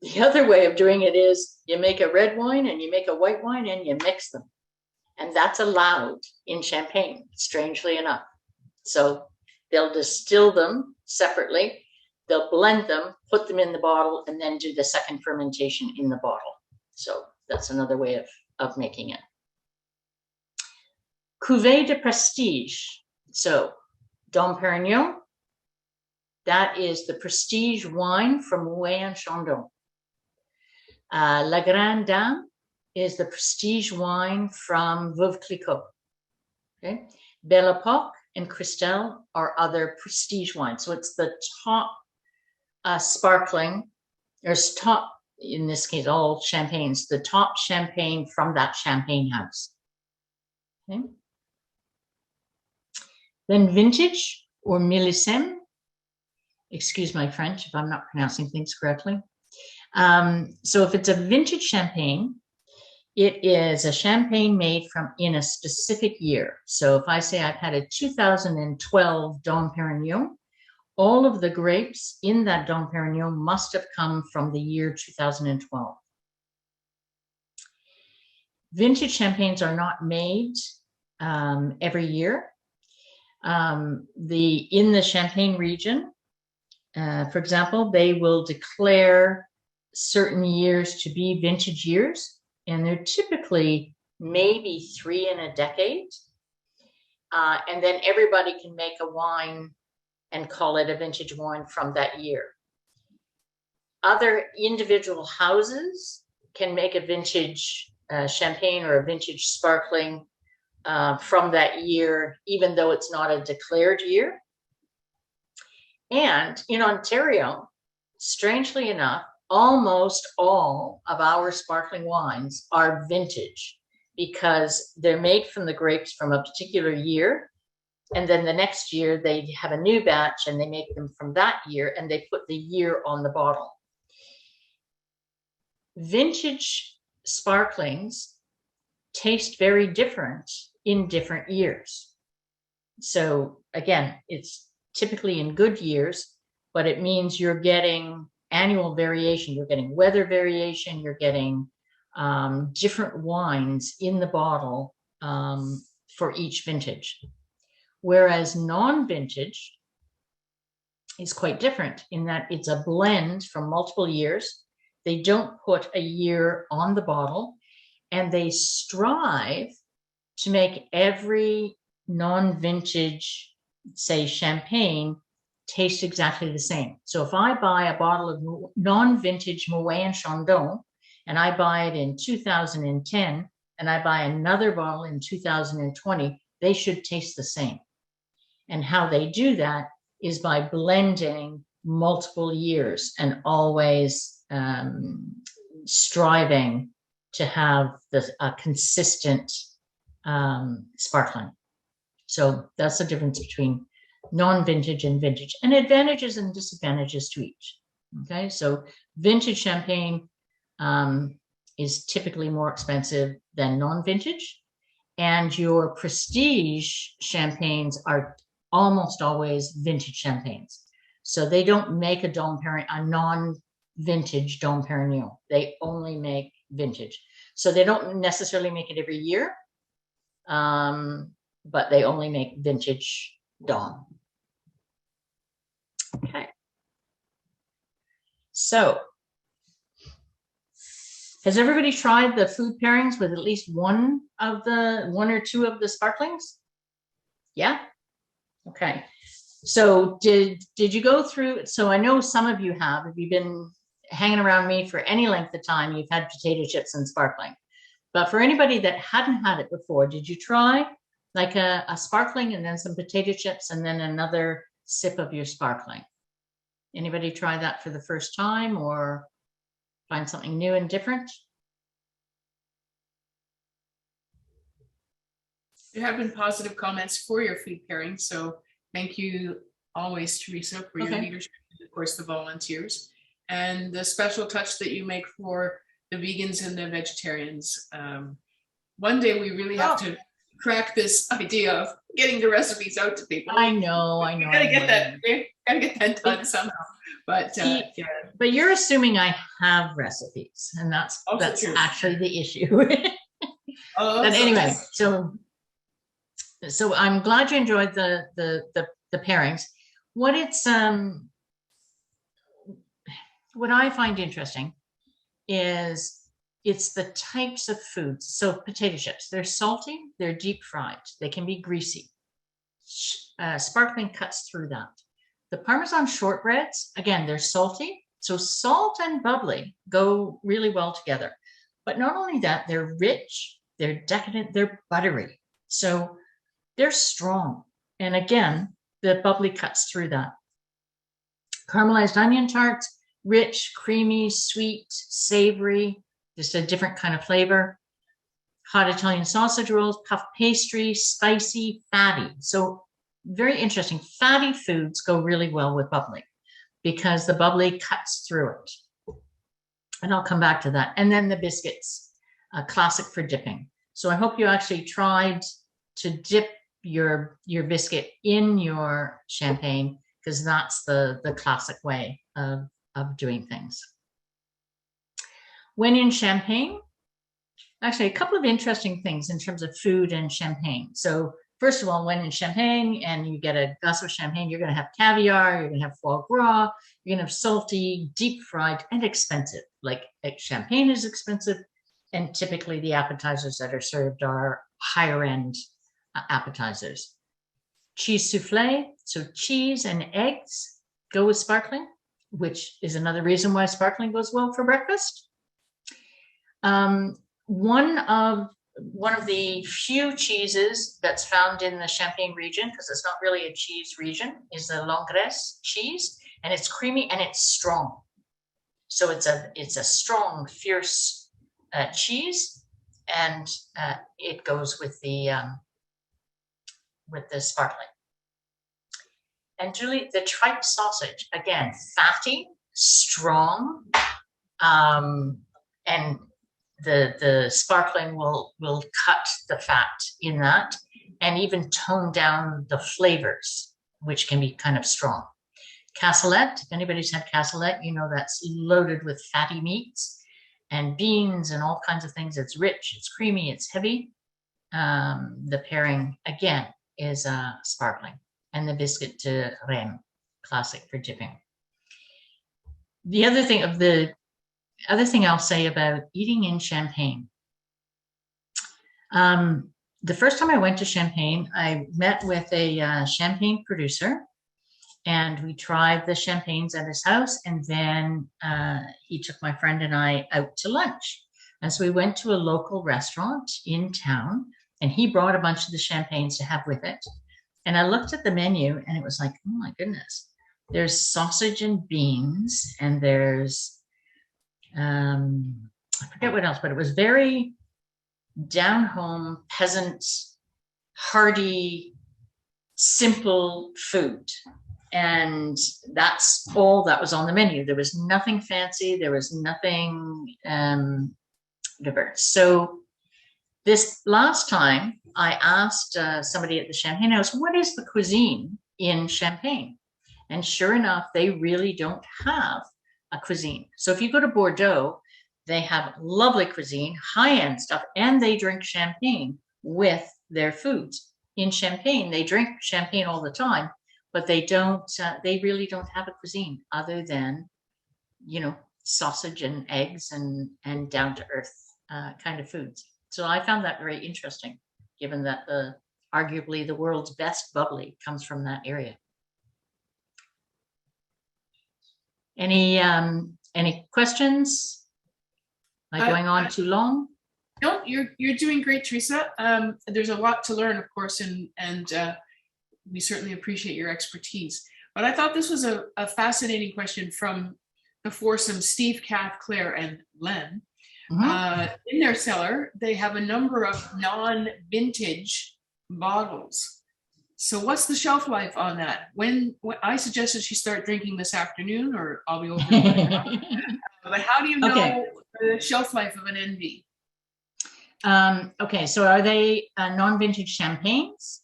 The other way of doing it is you make a red wine and you make a white wine and you mix them. And that's allowed in Champagne, strangely enough. So they'll distill them separately, they'll blend them, put them in the bottle, and then do the second fermentation in the bottle. So that's another way of making it. Cuvée de Prestige. So Dom Perignon, that is the prestige wine from Moët and Chandon. La Grande Dame is the prestige wine from Veuve Clicquot. Okay? Belle Époque and Cristal are other prestige wines. So it's the top sparkling, or top, in this case, all champagnes, the top champagne from that champagne house. Okay? Then vintage or millésime. Excuse my French if I'm not pronouncing things correctly. So if it's a vintage champagne, it is a champagne made in a specific year. So if I say I've had a 2012 Dom Perignon, all of the grapes in that Dom Perignon must have come from the year 2012. Vintage champagnes are not made every year. In the Champagne region, for example, they will declare certain years to be vintage years, and they're typically maybe 3 in a decade. And then everybody can make a wine and call it a vintage wine from that year. Other individual houses can make a vintage champagne or a vintage sparkling from that year, even though it's not a declared year. And in Ontario, strangely enough, almost all of our sparkling wines are vintage because they're made from the grapes from a particular year. And then the next year they have a new batch and they make them from that year and they put the year on the bottle. Vintage sparklings taste very different in different years. So again, it's typically in good years, but it means you're getting annual variation, you're getting weather variation, you're getting different wines in the bottle for each vintage. Whereas non-vintage is quite different in that it's a blend from multiple years. They don't put a year on the bottle, and they strive to make every non-vintage, say champagne, taste exactly the same. So if I buy a bottle of non-vintage Moët and Chandon, and I buy it in 2010, and I buy another bottle in 2020, they should taste the same. And how they do that is by blending multiple years and always striving to have a consistent sparkling. So that's the difference between non-vintage and vintage, and advantages and disadvantages to each. Okay, so vintage champagne is typically more expensive than non-vintage, And your prestige champagnes are almost always vintage champagnes. So they don't make a non-vintage Dom Perignon. They only make vintage. So they don't necessarily make it every year, but they only make vintage Dom. Okay. So has everybody tried the food pairings with at least one or two of the sparklings? Yeah. Okay. So did you go through? So I know some of you have. If you've been hanging around me for any length of time, you've had potato chips and sparkling. But for anybody that hadn't had it before, did you try like a sparkling and then some potato chips and then another sip of your sparkling? Anybody try that for the first time or find something new and different? There have been positive comments for your food pairing, so thank you always, Teresa, for your leadership, and of course the volunteers, and the special touch that you make for the vegans and the vegetarians. One day we really have to crack this idea of getting the recipes out to people. I know. We gotta get that done somehow. But but you're assuming I have recipes, and that's true. Actually the issue. But anyway, so I'm glad you enjoyed the pairings. What I find interesting is it's the types of foods. So potato chips, they're salty, they're deep fried, they can be greasy. Sparkling cuts through that. The Parmesan shortbreads, again, they're salty. So salt and bubbly go really well together. But not only that, they're rich, they're decadent, they're buttery. So they're strong. And again, the bubbly cuts through that. Caramelized onion tarts, rich, creamy, sweet, savory, just a different kind of flavor. Hot Italian sausage rolls, puff pastry, spicy, fatty. So very interesting. Fatty foods go really well with bubbly because the bubbly cuts through it. And I'll come back to that. And then the biscuits, a classic for dipping. So I hope you actually tried to dip your biscuit in your champagne, because that's the classic way of doing things. When in Champagne, actually a couple of interesting things in terms of food and champagne. So first of all, when in Champagne and you get a glass of champagne, you're going to have caviar, you're going to have foie gras, you're going to have salty, deep fried, and expensive. Like champagne is expensive, and typically the appetizers that are served are higher end appetizers. Cheese souffle, so cheese and eggs go with sparkling, which is another reason why sparkling goes well for breakfast. One of the few cheeses that's found in the Champagne region, because it's not really a cheese region, is the Langres cheese, and it's creamy and it's strong. So it's a strong, fierce cheese, and it goes with the sparkling. And Julie, the tripe sausage, again, fatty, strong, and the sparkling will cut the fat in that and even tone down the flavors, which can be kind of strong. Cassoulet, if anybody's had cassoulet, you know that's loaded with fatty meats and beans and all kinds of things. It's rich, it's creamy, it's heavy. The pairing, again, is sparkling. And the biscuit de Rennes, classic for dipping. The other thing I'll say about eating in Champagne. The first time I went to Champagne, I met with a champagne producer, and we tried the champagnes at his house, and then he took my friend and I out to lunch. And so we went to a local restaurant in town, and he brought a bunch of the champagnes to have with it. And I looked at the menu, and it was like, oh my goodness, there's sausage and beans, and there's I forget what else, but it was very down-home, peasant, hearty, simple food. And that's all that was on the menu. There was nothing fancy. There was nothing diverse. So this last time, I asked somebody at the Champagne House, what is the cuisine in Champagne? And sure enough, they really don't have a cuisine. So if you go to Bordeaux, they have lovely cuisine, high-end stuff, and they drink champagne with their foods. In Champagne, they drink champagne all the time, but they really don't have a cuisine other than, sausage and eggs and down to earth kind of foods. So I found that very interesting, given that arguably the world's best bubbly comes from that area. Any questions? Am I going on too long? No, you're doing great, Teresa. There's a lot to learn, of course, and we certainly appreciate your expertise. But I thought this was a fascinating question from the foursome Steve, Kath, Claire, and Len. In their cellar, they have a number of non-vintage bottles. So what's the shelf life on that? When I suggested she start drinking this afternoon, or I'll be over. But how do you know the shelf life of an NV? Okay, so are they non-vintage champagnes?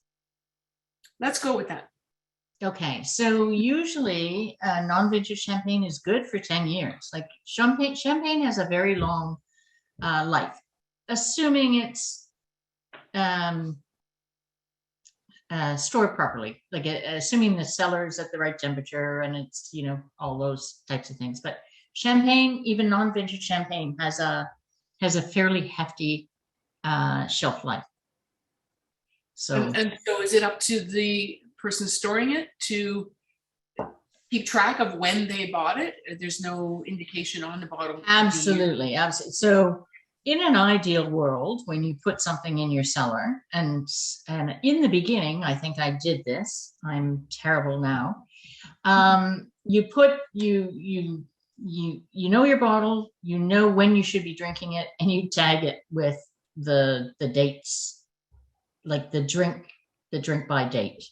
Let's go with that. Okay, so usually non-vintage champagne is good for 10 years. Like champagne has a very long life, assuming it's stored properly, like assuming the cellar's at the right temperature and it's, all those types of things. But champagne, even non-vintage champagne, has a fairly hefty shelf life. So and so is it up to the person storing it to keep track of when they bought it? There's no indication on the bottle. Absolutely. So in an ideal world, when you put something in your cellar, and in the beginning, I think I did this, I'm terrible now. You know your bottle, you know when you should be drinking it, and you tag it with the dates, like the drink by date.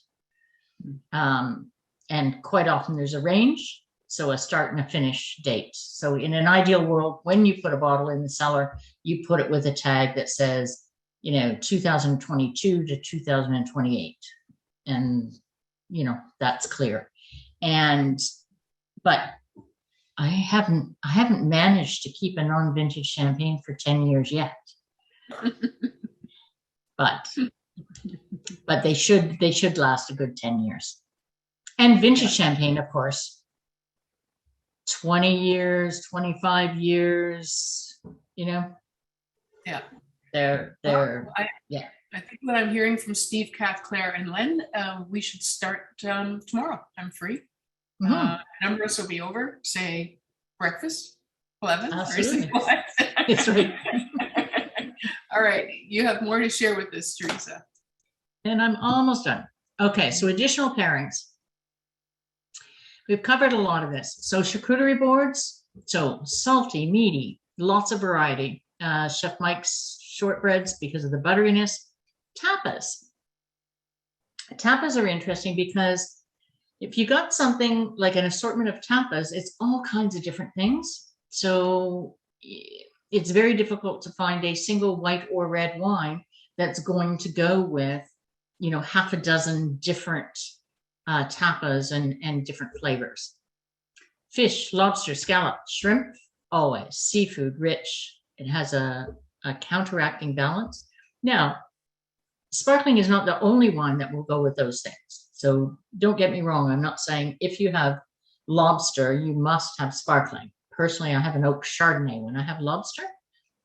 And quite often there's a range, so a start and a finish date. So in an ideal world, when you put a bottle in the cellar, you put it with a tag that says, 2022 to 2028. And, that's clear. But I haven't managed to keep a non-vintage champagne for 10 years yet. But they should last a good 10 years. And vintage champagne, of course, 20 years, 25 years, Yeah. They're I think what I'm hearing from Steve, Kath, Claire, and Len, we should start tomorrow. I'm free. A number of us will be over, say breakfast, 11. Absolutely. Or what? That's right. All right, you have more to share with us, Teresa. And I'm almost done. Okay, so additional pairings. We've covered a lot of this. So charcuterie boards, so salty, meaty, lots of variety. Chef Mike's shortbreads because of the butteriness. Tapas. Tapas are interesting because if you got something like an assortment of tapas, it's all kinds of different things. So it's very difficult to find a single white or red wine that's going to go with, half a dozen different tapas and different flavors. Fish, lobster, scallop, shrimp, always. Seafood, rich. It has a counteracting balance. Now, sparkling is not the only wine that will go with those things. So don't get me wrong. I'm not saying if you have lobster, you must have sparkling. Personally, I have an oak Chardonnay when I have lobster,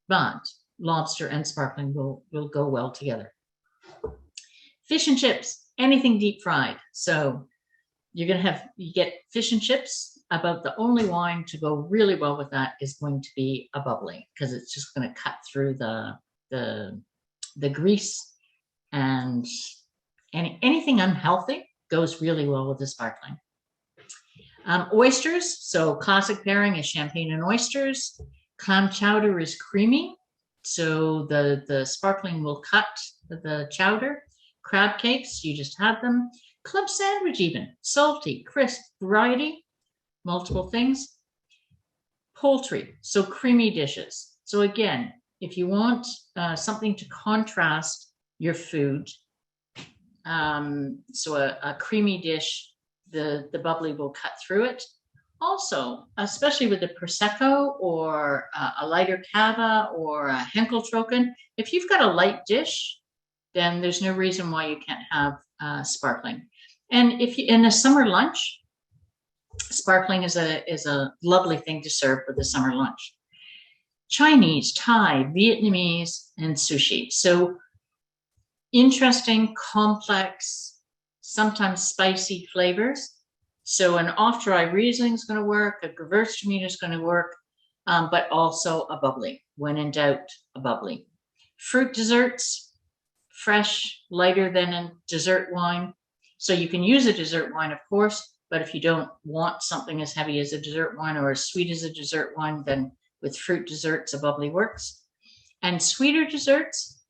but lobster and sparkling will go well together. Fish and chips, anything deep fried. So you get fish and chips. About the only wine to go really well with that is going to be a bubbly, because it's just going to cut through the grease, and anything unhealthy goes really well with the sparkling. Oysters, so classic pairing is champagne and oysters. Clam chowder is creamy, so the sparkling will cut the chowder. Crab cakes, you just have them. Club sandwich even, salty, crisp, variety, multiple things. Poultry, so creamy dishes. So again, if you want something to contrast your food. So a creamy dish, the bubbly will cut through it. Also, especially with the Prosecco or a lighter Cava or a Henkeltrocken, if you've got a light dish, then there's no reason why you can't have sparkling. And if you in a summer lunch, sparkling is a lovely thing to serve with a summer lunch. Chinese, Thai, Vietnamese, and sushi. So interesting, complex, sometimes spicy flavors. So an off-dry Riesling is going to work, a Gewürztraminer is going to work, but also a bubbly. When in doubt, a bubbly. Fruit desserts, fresh, lighter than a dessert wine. So you can use a dessert wine, of course, but if you don't want something as heavy as a dessert wine or as sweet as a dessert wine, then with fruit desserts, a bubbly works. And sweeter desserts,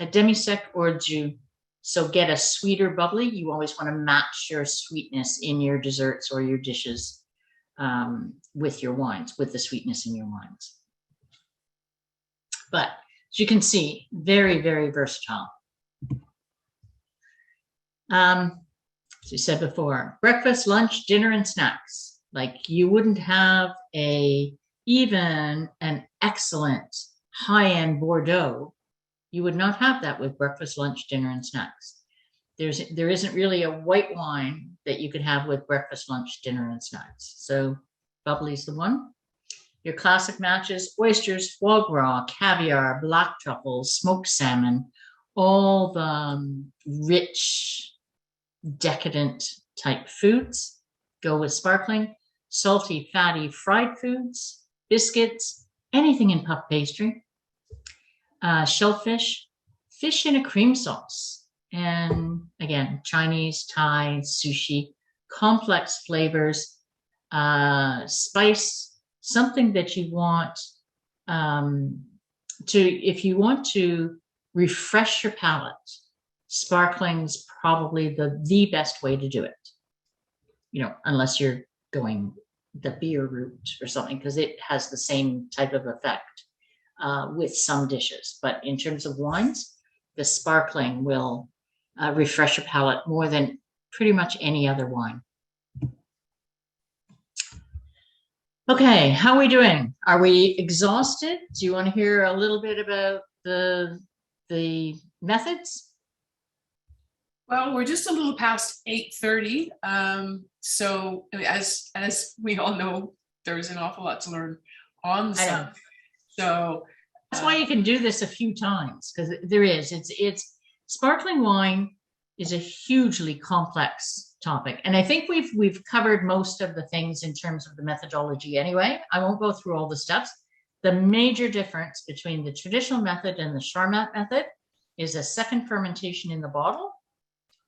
a demi-sec or a jus. So get a sweeter bubbly. You always want to match your sweetness in your desserts or your dishes with your wines, with the sweetness in your wines. But as you can see, very, very versatile. As we said before, breakfast, lunch, dinner, and snacks. Like you wouldn't have even an excellent high-end Bordeaux. You would not have that with breakfast, lunch, dinner, and snacks. There isn't really a white wine that you could have with breakfast, lunch, dinner, and snacks. So bubbly's the one. Your classic matches: oysters, foie gras, caviar, black truffles, smoked salmon, all the rich, decadent type foods go with sparkling. Salty, fatty, fried foods, biscuits, anything in puff pastry. Shellfish, fish in a cream sauce, and again, Chinese, Thai, sushi, complex flavors, spice, something that you want if you want to refresh your palate, sparkling's probably the best way to do it. You know, unless you're going the beer route or something, because it has the same type of effect with some dishes. But in terms of wines, the sparkling will refresh your palate more than pretty much any other wine. Okay, how are we doing? Are we exhausted? Do you want to hear a little bit about the methods? Well, we're just a little past 8:30. So as we all know, there's an awful lot to learn on the subject. So that's why you can do this a few times, because there is. It's sparkling wine is a hugely complex topic, and I think we've covered most of the things in terms of the methodology anyway. I won't go through all the steps. The major difference between the traditional method and the Charmat method is a second fermentation in the bottle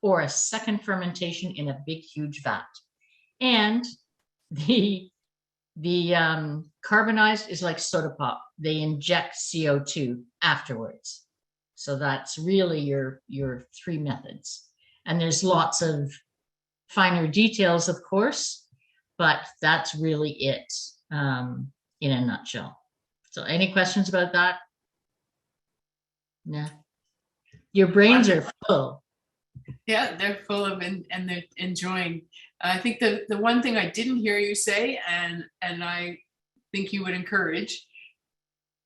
or a second fermentation in a big, huge vat. And the carbonized is like soda pop. They inject CO2 afterwards. So that's really your three methods. And there's lots of finer details, of course, but that's really it in a nutshell. So any questions about that? No. Your brains are full. Yeah, they're full of and they're enjoying. I think the one thing I didn't hear you say, and I think you would encourage,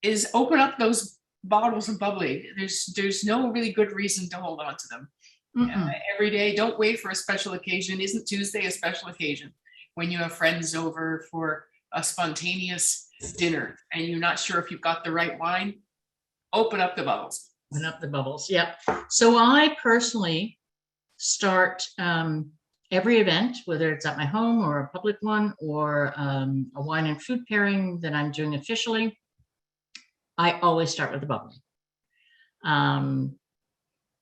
is open up those bottles of bubbly. There's no really good reason to hold on to them. Every day. Don't wait for a special occasion. Isn't Tuesday a special occasion when you have friends over for a spontaneous dinner and you're not sure if you've got the right wine? Open up the bubbles. Open up the bubbles. Yep. So I personally start every event, whether it's at my home or a public one or a wine and food pairing that I'm doing officially, I always start with the bubbly.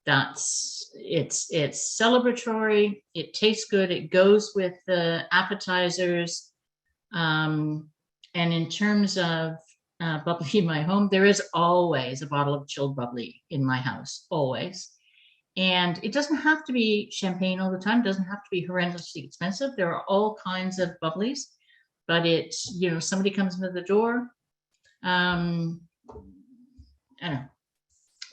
It's celebratory. It tastes good. It goes with the appetizers. And in terms of bubbly in my home, there is always a bottle of chilled bubbly in my house, always. And it doesn't have to be champagne all the time. It doesn't have to be horrendously expensive. There are all kinds of bubblies, but it's, you know, somebody comes into the door, I don't know,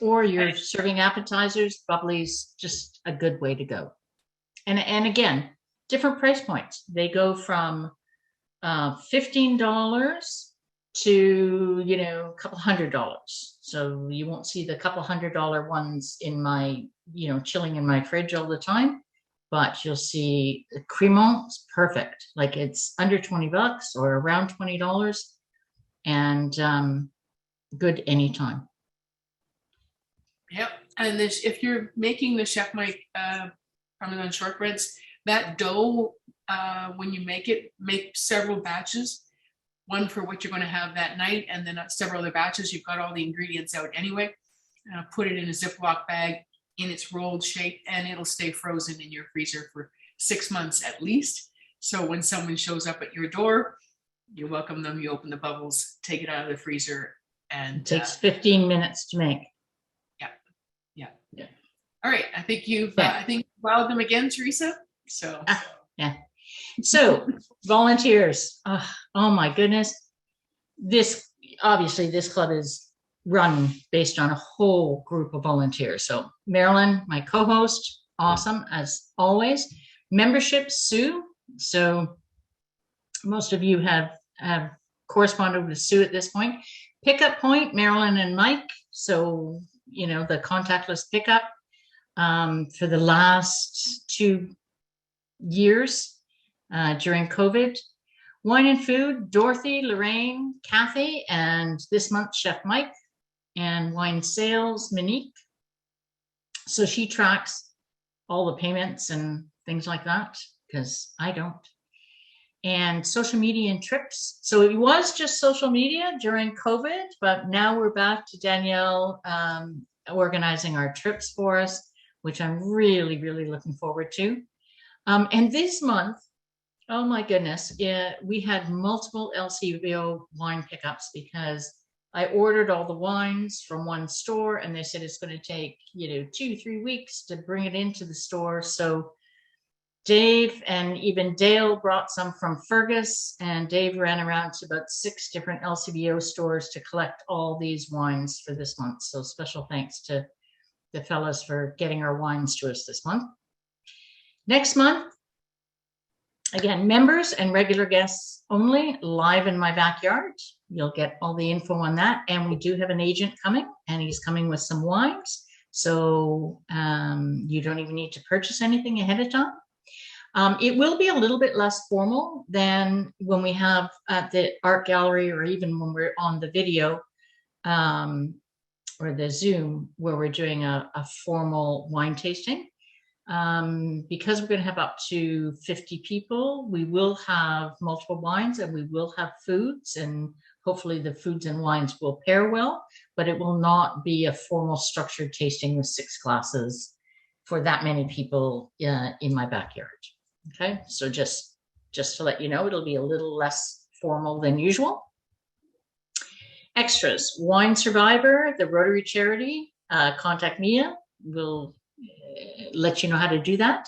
or you're serving appetizers, bubbly's just a good way to go. And again, different price points. They go from $15 to, you know, a couple $100. So you won't see the couple $100 ones in my, you know, chilling in my fridge all the time, but you'll see the Cremont's perfect. Like it's under $20 or around $20 and good anytime. Yep. And this, if you're making the Chef Mike Parmesan Shortbreads, that dough, when you make it, make several batches, one for what you're going to have that night, and then several other batches. You've got all the ingredients out anyway. Put it in a Ziploc bag in its rolled shape, and it'll stay frozen in your freezer for 6 months at least. So when someone shows up at your door, you welcome them, you open the bubbles, take it out of the freezer, and It takes 15 minutes to make. Yeah. All right. I think you've Yeah. I think you wowed them again, Teresa. So So volunteers, oh my goodness. This, obviously this club is run based on a whole group of volunteers. So Marilyn, my co-host, awesome as always. Membership, Sue. So most of you have corresponded with Sue at this point. Pickup point, Marilyn and Mike. So, you know, the contactless pickup for the last 2 years during COVID. Wine and food, Dorothy, Lorraine, Kathy, and this month Chef Mike, and wine sales, Monique. So she tracks all the payments and things like that because I don't. And social media and trips. So it was just social media during COVID, but now we're back to Danielle organizing our trips for us, which I'm really, really looking forward to. And this month, oh my goodness, we had multiple LCBO wine pickups because I ordered all the wines from one store and they said it's going to take, you know, 2-3 weeks to bring it into the store. So Dave and even Dale brought some from Fergus, and Dave ran around to about 6 different LCBO stores to collect all these wines for this month. So special thanks to the fellas for getting our wines to us this month. Next month, again, members and regular guests only, live in my backyard. You'll get all the info on that. And we do have an agent coming, and he's coming with some wines. So you don't even need to purchase anything ahead of time. It will be a little bit less formal than when we have at the art gallery, or even when we're on the video or the Zoom, where we're doing a formal wine tasting. Because we're going to have up to 50 people, we will have multiple wines and we will have foods, and hopefully the foods and wines will pair well, but it will not be a formal structured tasting with 6 glasses for that many people in my backyard. Okay, so just to let you know, it'll be a little less formal than usual. Extras, Wine Survivor, the Rotary Charity, contact Mia. We'll let you know how to do that.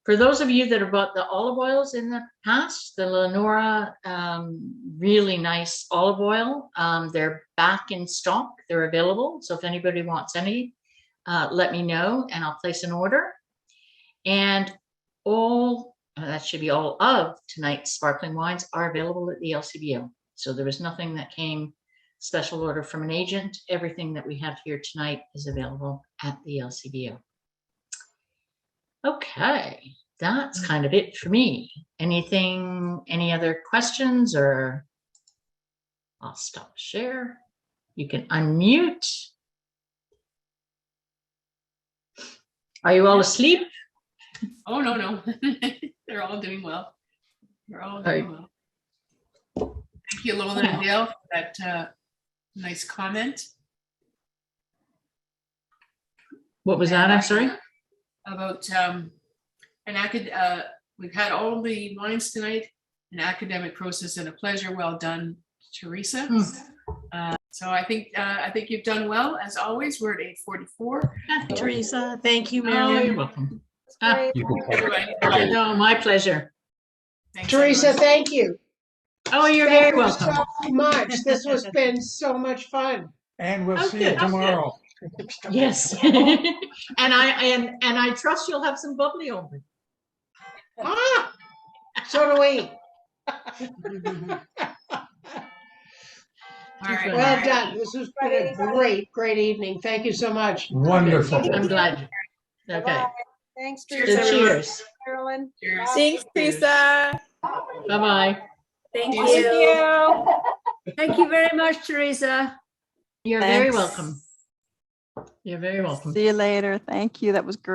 For those of you that have bought the olive oils in the past, the Lenora really nice olive oil, they're back in stock. They're available. So if anybody wants any, let me know and I'll place an order. And that should be all of tonight's sparkling wines are available at the LCBO. So there was nothing that came special order from an agent. Everything that we have here tonight is available at the LCBO. Okay, that's kind of it for me. Any other questions, or I'll stop share. You can unmute. Are you all asleep? Oh, no. They're all doing well. They're all doing well. Thank you, Lola and Dale, for that nice comment. What was that? I'm sorry. About we've had all the wines tonight, an academic process and a pleasure. Well done, Teresa. So I think you've done well as always. We're at 8:44. Teresa, thank you, Oh, Mary. you're welcome. Everybody, No, my pleasure. thanks, Teresa, everyone. thank you. Oh, you're Thank very you welcome. so much. This has been so much fun. And we'll Oh, see you good. tomorrow. Yes. And I trust you'll have some bubbly over. Ah, so do we. All right. Well done. This has been a great, great evening. Thank you so much. Wonderful. I'm glad. Okay. Thanks, Cheers, Teresa. everyone. Cheers. Carolyn. Cheers. Thanks, Teresa. Bye-bye. Thank Thank you. Thank you very much, Teresa. You're very Thanks. welcome. You're very welcome. See you later. Thank you. That was great.